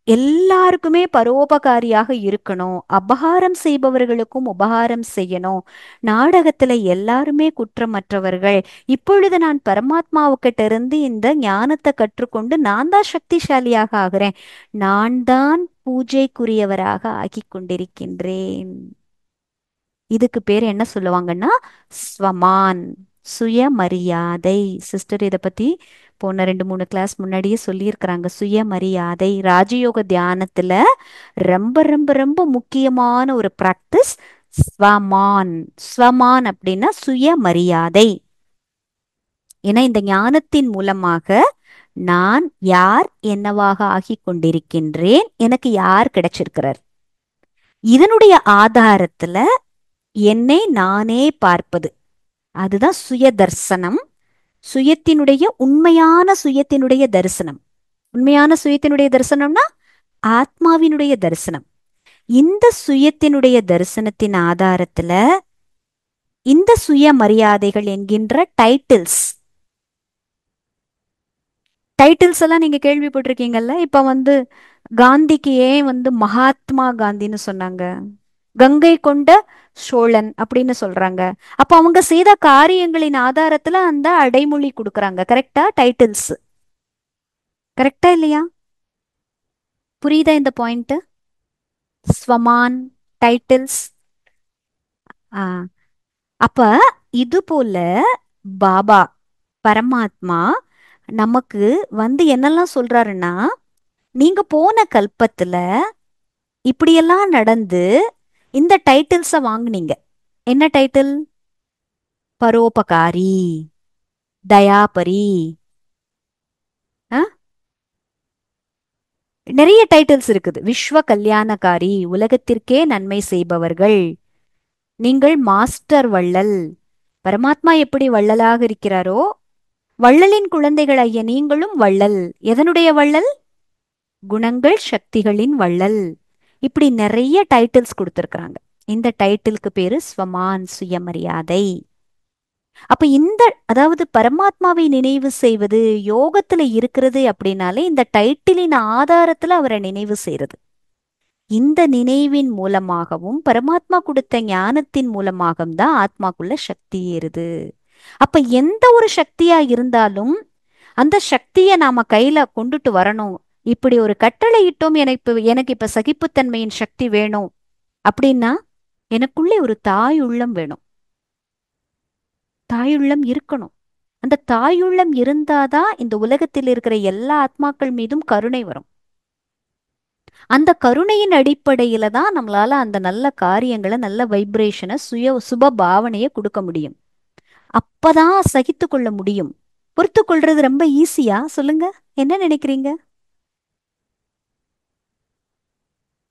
எல்லாருக்குமே பரோபகாரியாக இருக்கணும். அபகாரம் செய்பவர்களுக்கும் உபகாரம் செய்யணும். நாடகத்துல எல்லாருமே குற்றமற்றவர்கள். இப்பொழுது நான் பரமாத்மாவுக்கிட்ட இருந்து இந்த ஞானத்தை கற்றுக்கொண்டு நான் தான் சக்திசாலியாக ஆகிறேன். நான் தான் பூஜைக்குரியவராக ஆக்கிக் கொண்டிருக்கின்றேன். இதுக்கு பேர் என்ன சொல்லுவாங்கன்னா ஸ்வமான், சுயமரியாதை. சிஸ்டர் இதை பத்தி போன 2-3 கிளாஸ் முன்னாடியே சொல்லியிருக்கிறாங்க. சுயமரியாதை ராஜயோக தியானத்துல ரொம்ப ரொம்ப ரொம்ப முக்கியமான ஒரு பிராக்டிஸ் ஸ்வமான். ஸ்வமான் அப்படின்னா சுயமரியாதை. ஏன்னா இந்த ஞானத்தின் மூலமாக நான் யார் என்னவாக ஆகிக் கொண்டிருக்கின்றேன், எனக்கு யார் கிடைச்சிருக்கிறார், இதனுடைய ஆதாரத்துல என்னை நானே பார்ப்பது, அதுதான் சுய தர்சனம். சுயத்தினுடைய உண்மையான சுயத்தினுடைய தரிசனம். உண்மையான சுயத்தினுடைய தரிசனம்னா ஆத்மாவினுடைய தரிசனம். இந்த சுயத்தினுடைய தரிசனத்தின் ஆதாரத்துல இந்த சுயமரியாதைகள் என்கின்ற டைட்டில்ஸ் எல்லாம் நீங்க கேள்விப்பட்டிருக்கீங்கல்ல. இப்ப காந்திக்கு ஏன் மகாத்மா காந்தின்னு சொன்னாங்க, கங்கை கொண்ட சோழன் அப்படின்னு சொல்றாங்க. அப்ப அவங்க செய்த காரியங்களின் ஆதாரத்துல அந்த அடைமொழி கொடுக்கறாங்க. கரெக்டா? டைட்டில்ஸ் கரெக்டா இல்லையா? புரியுதா இந்த பாயிண்ட்? ஸ்வமான், டைட்டில்ஸ். அப்ப இது போல பாபா பரமாத்மா நமக்கு என்னெல்லாம் சொல்றாருன்னா, நீங்க போன கல்பத்துல இப்படியெல்லாம் நடந்து இந்த டைட்டில்ஸ வாங்குனீங்க. என்ன டைட்டில்? பரோபகாரி, தயாபரி, நிறைய டைட்டில்ஸ் இருக்குது. விஸ்வ கல்யாணகாரி, உலகத்திற்கே நன்மை செய்பவர்கள், நீங்கள் மாஸ்டர் வள்ளல். பரமாத்மா எப்படி வள்ளலாக இருக்கிறாரோ, வள்ளலின் குழந்தைகள் ஐயா நீங்களும் வள்ளல். எதனுடைய வள்ளல்? குணங்கள் சக்திகளின் வள்ளல். இப்படி நிறைய டைட்டில்ஸ் கொடுத்திருக்கிறாங்க. இந்த டைட்டிலுக்கு பேரு ஸ்வமான், சுயமரியாதை. அப்ப அதாவது பரமாத்மாவை நினைவு செய்வது யோகத்துல இருக்கிறது அப்படின்னாலே இந்த டைட்டிலின் ஆதாரத்துல அவரை நினைவு செய்யறது. இந்த நினைவின் மூலமாகவும் பரமாத்மா கொடுத்த ஞானத்தின் மூலமாகவும் தான் ஆத்மாக்குள்ள சக்தி ஏறுது. அப்ப எந்த ஒரு சக்தியா இருந்தாலும் அந்த சக்தியை நாம கையில கொண்டுட்டு வரணும். இப்படி ஒரு கட்டளை இட்டோம், எனக்கு இப்ப சகிப்புத்தன்மையின் சக்தி வேணும் அப்படின்னா எனக்குள்ளே ஒரு தாயுள்ளம் வேணும். தாயுள்ளம் இருக்கணும். அந்த தாயுள்ளம் இருந்தாதான் இந்த உலகத்தில் இருக்கிற எல்லா ஆத்மாக்கள் மீதும் கருணை வரும். அந்த கருணையின் அடிப்படையில தான் நம்மளால அந்த நல்ல காரியங்களை, நல்ல வைப்ரேஷனை, சுப பாவனையை கொடுக்க முடியும். அப்பதான் சகித்து கொள்ள முடியும். பொறுத்து கொள்றது ரொம்ப ஈஸியா? சொல்லுங்க, என்ன நினைக்கிறீங்க?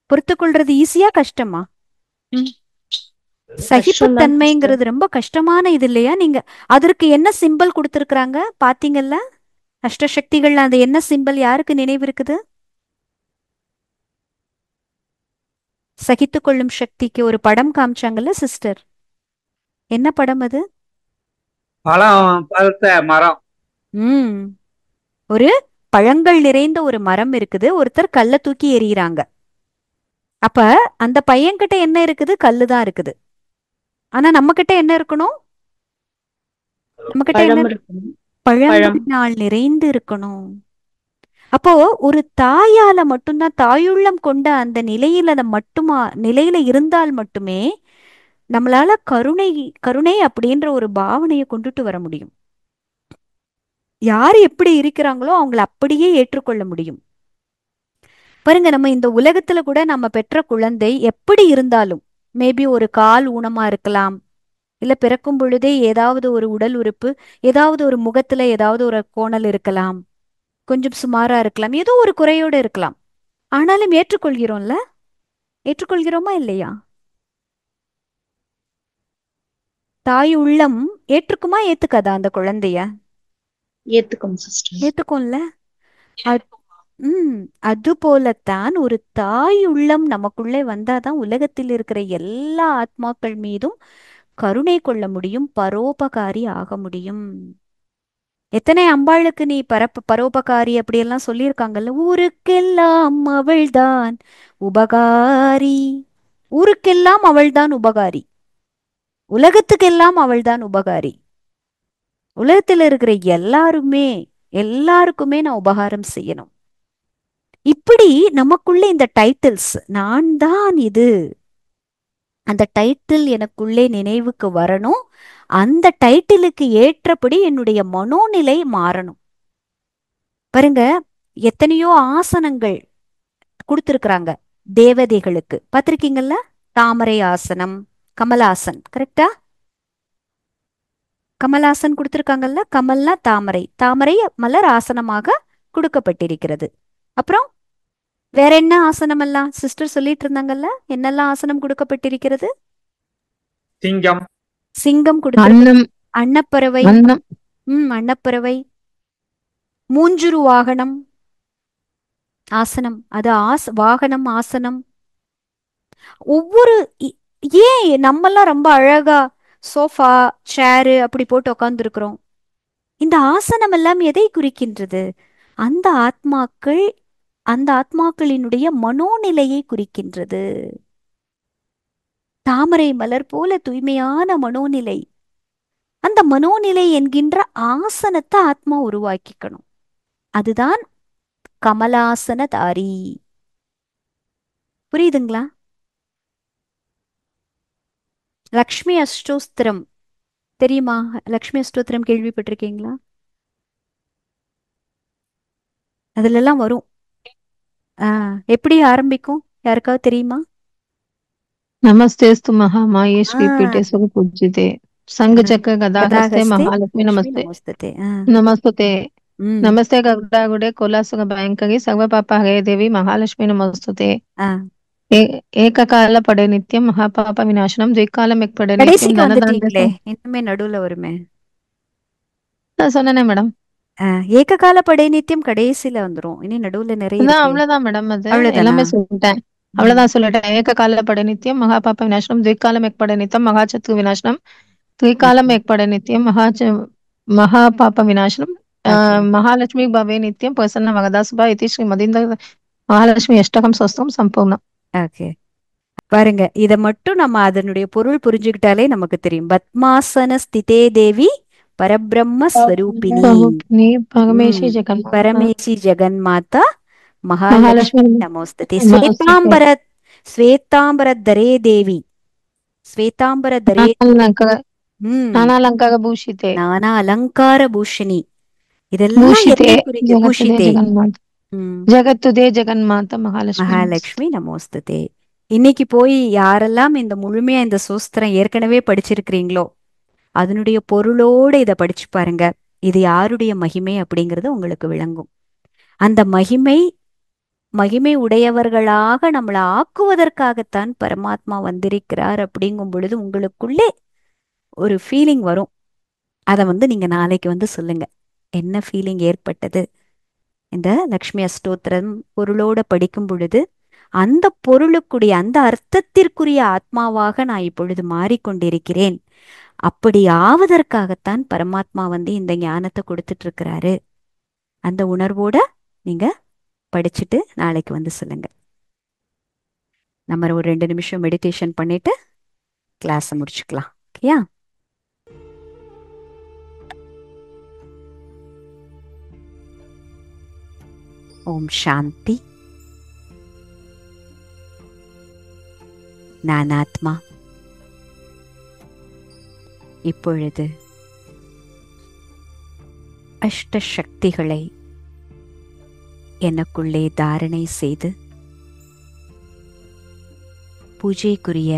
பொறுத்து கொள்றது ஈஸியா கஷ்டமா? சகிப்புத்தன்மைங்கிறது ரொம்ப கஷ்டமான இது இல்லையா? நீங்க அதற்கு என்ன சிம்பல் கொடுத்திருக்கிறாங்க பாத்தீங்கல்ல? அஷ்டசக்திகள்ல அந்த என்ன சிம்பல் யாருக்கு நினைவு இருக்குது? சகித்து கொள்ளும் சக்திக்கு ஒரு படம் காமிச்சாங்கல்ல சிஸ்டர், என்ன படம் அது? பழம் பழுத்த மரம். ஒரு பழங்கள் நிறைந்த ஒரு மரம் இருக்குது. ஒருத்தர் கல்ல தூக்கி எறிகிறாங்க. அப்ப அந்த பையன்கிட்ட என்ன இருக்குது? கல்லுதான் இருக்குது. ஆனா நம்ம கிட்ட என்ன இருக்கணும்? நம்ம கிட்ட என்ன? பழங்களினால் நிறைந்து இருக்கணும். அப்போ ஒரு தாயால மட்டும்தான், தாயுள்ளம் கொண்ட அந்த நிலையில இருந்தால் மட்டுமே நம்மளால கருணை அப்படின்ற ஒரு பாவனையை கொண்டுட்டு வர முடியும். யாரு எப்படி இருக்கிறாங்களோ அவங்கள அப்படியே ஏற்றுக்கொள்ள முடியும். பாருங்க, நம்ம இந்த உலகத்துல கூட நம்ம பெற்ற குழந்தை எப்படி இருந்தாலும், மேபி ஒரு கால் ஊனமா இருக்கலாம், இல்ல பிறக்கும் பொழுதே ஏதாவது ஒரு உடல் உறுப்பு, ஏதாவது ஒரு முகத்துல ஏதாவது ஒரு கோணல் இருக்கலாம், கொஞ்சம் சுமாரா இருக்கலாம், ஏதோ ஒரு குறையோடு இருக்கலாம். ஆனாலும் ஏற்றுக்கொள்கிறோம்ல? ஏற்றுக்கொள்கிறோமா இல்லையா? தாய் உள்ளம் ஏற்றுக்குமா ஏத்துக்காதா அந்த குழந்தைய? ஏத்துக்கும்ல. அது போலத்தான் ஒரு தாய் உள்ளம் நமக்குள்ளே வந்தாதான் உலகத்தில் இருக்கிற எல்லா ஆத்மாக்கள் மீதும் கருணை கொள்ள முடியும், பரோபகாரி ஆக முடியும். எத்தனை அம்பாளுக்கு நீ பரோபகாரி அப்படியெல்லாம் சொல்லியிருக்காங்கல்ல. ஊருக்கெல்லாம் அவள்தான் உபகாரி, ஊருக்கெல்லாம் அவள்தான் உபகாரி, உலகத்துக்கெல்லாம் அவள்தான் உபகாரி. உலகத்தில் இருக்கிற எல்லாருக்குமே நான் உபகாரம் செய்யணும். இப்படி நமக்குள்ளே இந்த டைட்டில்ஸ், நான் தான் இது, அந்த டைட்டில் எனக்குள்ளே நினைவுக்கு வரணும். அந்த டைட்டிலுக்கு ஏற்றபடி என்னுடைய மனோநிலை மாறணும். பாருங்க, எத்தனையோ ஆசனங்கள் கொடுத்திருக்கிறாங்க தேவதைகளுக்கு. பார்த்திருக்கீங்கல்ல? தாமரை ஆசனம், கமலாசன். கரெக்டா? கமலாசன் கொடுத்திருக்காங்கல்ல. கமல்னா தாமரை, தாமரை மலர் ஆசனமாக கொடுக்கப்பட்டிருக்கிறது. அப்புறம் வேற என்ன ஆசனம் எல்லாம் சிஸ்டர் சொல்லிட்டு இருந்தாங்கல்ல? என்னெல்லாம் ஆசனம் கொடுக்கப்பட்டிருக்கிறது? சிங்கம், சிங்கம் கொடுத்திருக்க, அன்னம் அன்னப்பறவை, அன்னம் அன்னப்பறவை, மூஞ்சுரு வாகனம் ஆசனம், அது வாகனம் ஆசனம். ஒவ்வொரு ஏன் நம்மெல்லாம் ரொம்ப அழகா சோஃபா சேரு அப்படி போட்டு உட்கார்ந்துருக்கிறோம்? இந்த ஆசனம் எல்லாம் எதை குறிக்கின்றது? அந்த ஆத்மாக்கள், அந்த ஆத்மாக்களினுடைய மனோநிலையை குறிக்கின்றது. தாமரை மலர் போல தூய்மையான மனோநிலை. அந்த மனோநிலை என்கின்ற ஆசனத்தை ஆத்மா உருவாக்கிக்கணும். அதுதான் கமலாசனதாரி. புரியுதுங்களா? லக்ஷ்மி அஷ்டோஸ்திரம் தெரியுமா? லக்ஷ்மி அஷ்டோத்திரம் கேள்விப்பட்டிருக்கீங்களா? அதுல எல்லாம் வரும். எப்படி ஆரம்பிக்கும்? யாருக்காவது தெரியுமா? नमस्तेस्तु महामाये ஆ, श्रीपीठे सुरपूजिते संघचक्र गदाहस्ते கதாஹஸ்தே महालक्ष्मी லக்ஷ்மி नमस्ते நமஸ்தே. नमस्ते ம் नमस्ते गरुडागुडे कोलासुग भयंकरी सर्वपाप हरे देवी महालक्ष्मी नमस्तुते ஆ ஏககால படை நித்தியம் மகாபாப விநாசனம் द्विकालम एक படை நித்தியம் கடைசிக்கு தனதான்ய வந்துட்டீங்களே, இன்னுமே நடுவுல வருமே. நான் சொன்னேனே மேடம். ஏககால படை நித்தியம் கடைசியில வந்துரும். இனி நடுவுல நிறைய அதான் இருக்கு. அவ்வளவுதான் மேடம். அது அவ்வளவுதானா? எல்லாமே சொல்லிட்டேன். ம். அவ்வளவுதான் சொல்லிட்டேன். ஏககால படை நித்தியம் மகாபாப விநாசனம் द्विकालम एक படை நித்தியம் மகாசத்ரு விநாசனம் द्विकालम ஓகே एक படை நித்தியம் महापाप विनाशनम ஓகே महालक्ष्मी भवे नित्यं प्रसन्न वरदासुभा इति श्री मदिंद्र महालक्ष्मी अष्टकम स्वस्त्रम संपूर्ण. ஓகே. பாருங்க, இத மட்டும் நம்ம அதனுடைய பொருள் புரிஞ்சுக்கிட்டாலே நமக்கு தெரியும். பத்மாசன ஸ்திதே தேவி பரபிரம்ம ஸ்வரூபிணி. स्वरूपिणी परमेशी ம் जगन्माता பரமேசி ஜெகன்மாதா மகாலட்சுமி महालक्ष्मी நமோஸ்துதே. नमस्ते. ஸ்வேதாம்பரதரே தேவி, ஸ்வேதாம்பரதரே. ம் नानालंकार भूषिते நானா அலங்கார பூஷணி. இதெல்லாம் भूषिते எதை குறிக்க? जगतुदे பூஷிதே. जगन्माता ம் जगतुदे जगन्माता महालक्ष्मी नमस्ते. மகாலட்சுமி நமோஸ்துதே. இன்னைக்கு போய் யாரெல்லாம் இந்த முழுமையா இந்த சூஸ்திரம் ஏற்கனவே படிச்சிருக்கிறீங்களோ அதனுடைய பொருளோட இதை படிச்சு பாருங்க. இது யாருடைய மகிமை அப்படிங்கிறது உங்களுக்கு விளங்கும். அந்த மகிமை உடையவர்களாக நம்மளை ஆக்குவதற்காகத்தான் பரமாத்மா வந்திருக்கிறார் அப்படிங்கும் பொழுது உங்களுக்குள்ளே ஒரு ஃபீலிங் வரும். அதை நீங்க நாளைக்கு சொல்லுங்க, என்ன ஃபீலிங் ஏற்பட்டது. இந்த லக்ஷ்மி அஷ்டோத்திரம் பொருளோட படிக்கும் பொழுது அந்த பொருளுக்குரிய, அந்த அர்த்தத்திற்குரிய ஆத்மாவாக நான் இப்பொழுது மாறிக்கொண்டிருக்கிறேன். அப்படி ஆவதற்காகத்தான் பரமாத்மா இந்த ஞானத்தை கொடுத்துட்டு இருக்கிறாரு. அந்த உணர்வோட நீங்க படிச்சுட்டு நாளைக்கு சொல்லுங்க. நம்ம ஒரு 2 நிமிஷம் மெடிடேஷன் பண்ணிட்டு கிளாஸை முடிச்சுக்கலாம். ஓகேயா? ஓம் சாந்தி. நான் ஆத்மா இப்பொழுது அஷ்ட சக்திகளை எனக்குள்ளே தாரணை செய்து பூஜைக்குரிய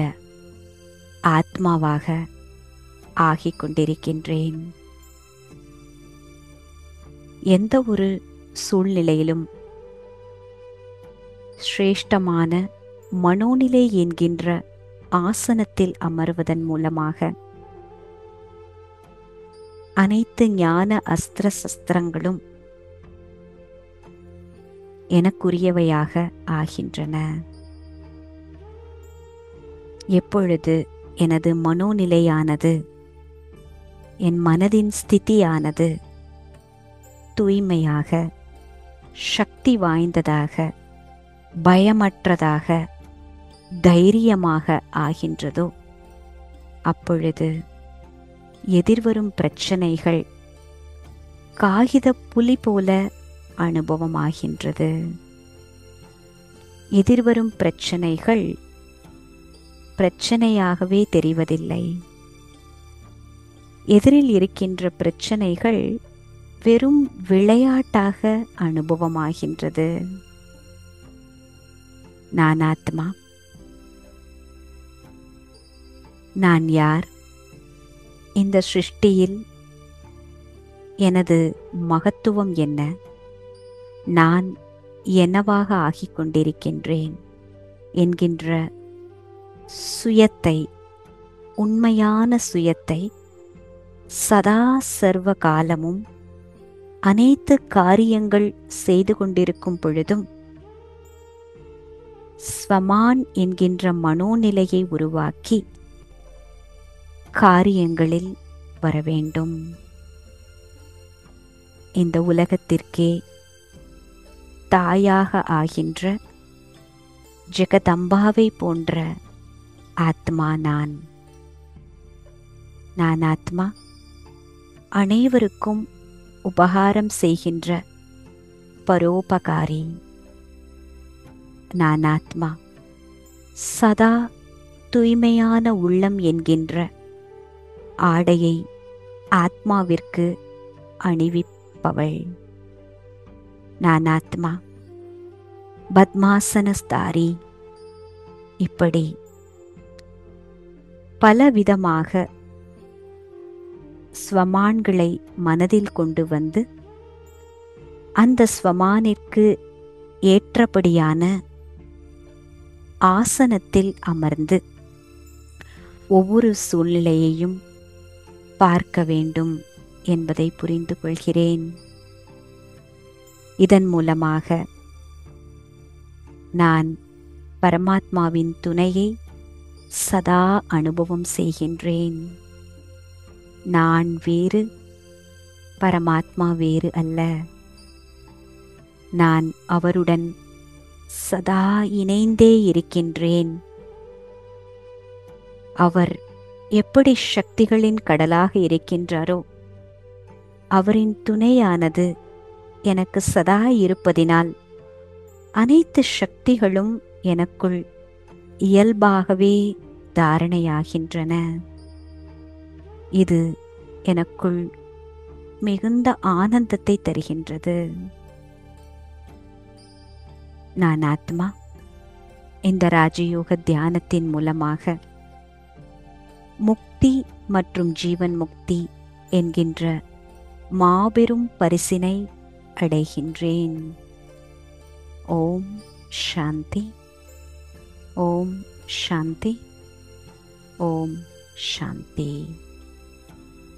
ஆத்மாவாக ஆகிக் கொண்டிருக்கின்றேன். எந்த ஒரு சூழ்நிலையிலும் சிரேஷ்டமான மனோநிலை என்கின்ற ஆசனத்தில் அமர்வதன் மூலமாக அனைத்து ஞான அஸ்திர சஸ்திரங்களும் எனக்குரியவையாக ஆகின்றன. எப்பொழுது எனது மனோநிலையானது, என் மனதின் ஸ்திதியானது தூய்மையாக, சக்தி வாய்ந்ததாக, பயமற்றதாக, தைரியமாக ஆகின்றதோ அப்பொழுது எதிர்வரும் பிரச்சனைகள் காகித புலி போல அனுபவமாகின்றது. எதிர்வரும் பிரச்சனைகள் பிரச்சனையாகவே தெரிவதில்லை. எதிரில் இருக்கின்ற பிரச்சனைகள் வெறும் விளையாட்டாக அனுபவமாகின்றது. நான் ஆத்மா. நான் யார்? இந்த சிருஷ்டியில் எனது மகத்துவம் என்ன? நான் என்னவாக ஆகிக் கொண்டிருக்கின்றேன் என்கின்ற சுயத்தை, உண்மையான சுயத்தை சதா சர்வ காலமும் அனைத்து காரியங்கள் செய்து கொண்டிருக்கும் பொழுதும் ஸ்வமான் என்கின்ற மனோநிலையை உருவாக்கி காரியங்களில் வர வேண்டும். இந்த உலகத்திற்கே தாயாக ஆகின்ற ஜெகதம்பாவை போன்ற ஆத்மா நான். நான் ஆத்மா அனைவருக்கும் உபகாரம் செய்கின்ற பரோபகாரி. நான் ஆத்மா சதா தூய்மையான உள்ளம் என்கின்ற ஆடையை ஆத்மாவிற்கு அணிவிப்பவள். நான் ஆத்மா பத்மாசனஸ்தாரி. இப்படி பலவிதமாக ஸ்வமான்களை மனதில் கொண்டு வந்து அந்த ஸ்வமானிற்கு ஏற்றபடியான ஆசனத்தில் அமர்ந்து ஒவ்வொரு சூழ்நிலையையும் பார்க்க வேண்டும் என்பதை புரிந்து கொள்கிறேன். இதன் மூலமாக நான் பரமாத்மாவின் துணையை சதா அனுபவம் செய்கின்றேன். நான் வேறு, பரமாத்மா வேறு அல்ல. நான் அவருடன் சதா இணைந்தே இருக்கின்றேன். அவர் எப்படி சக்திகளின் கடலாக இருக்கின்றாரோ அவரின் துணையானது எனக்கு சதா இருப்பதினால் அனைத்து சக்திகளும் எனக்குள் இயல்பாகவே தாரணையாகின்றன. இது எனக்குள் மிகுந்த ஆனந்தத்தை தருகின்றது. நான் ஆத்மா இந்த ராஜயோக தியானத்தின் மூலமாக முக்தி மற்றும் ஜீவன் முக்தி என்கின்ற மாபெரும் பரிசினை அடைகின்றேன். ஓம் சாந்தி. ஓம் சாந்தி. ஓம் சாந்தி.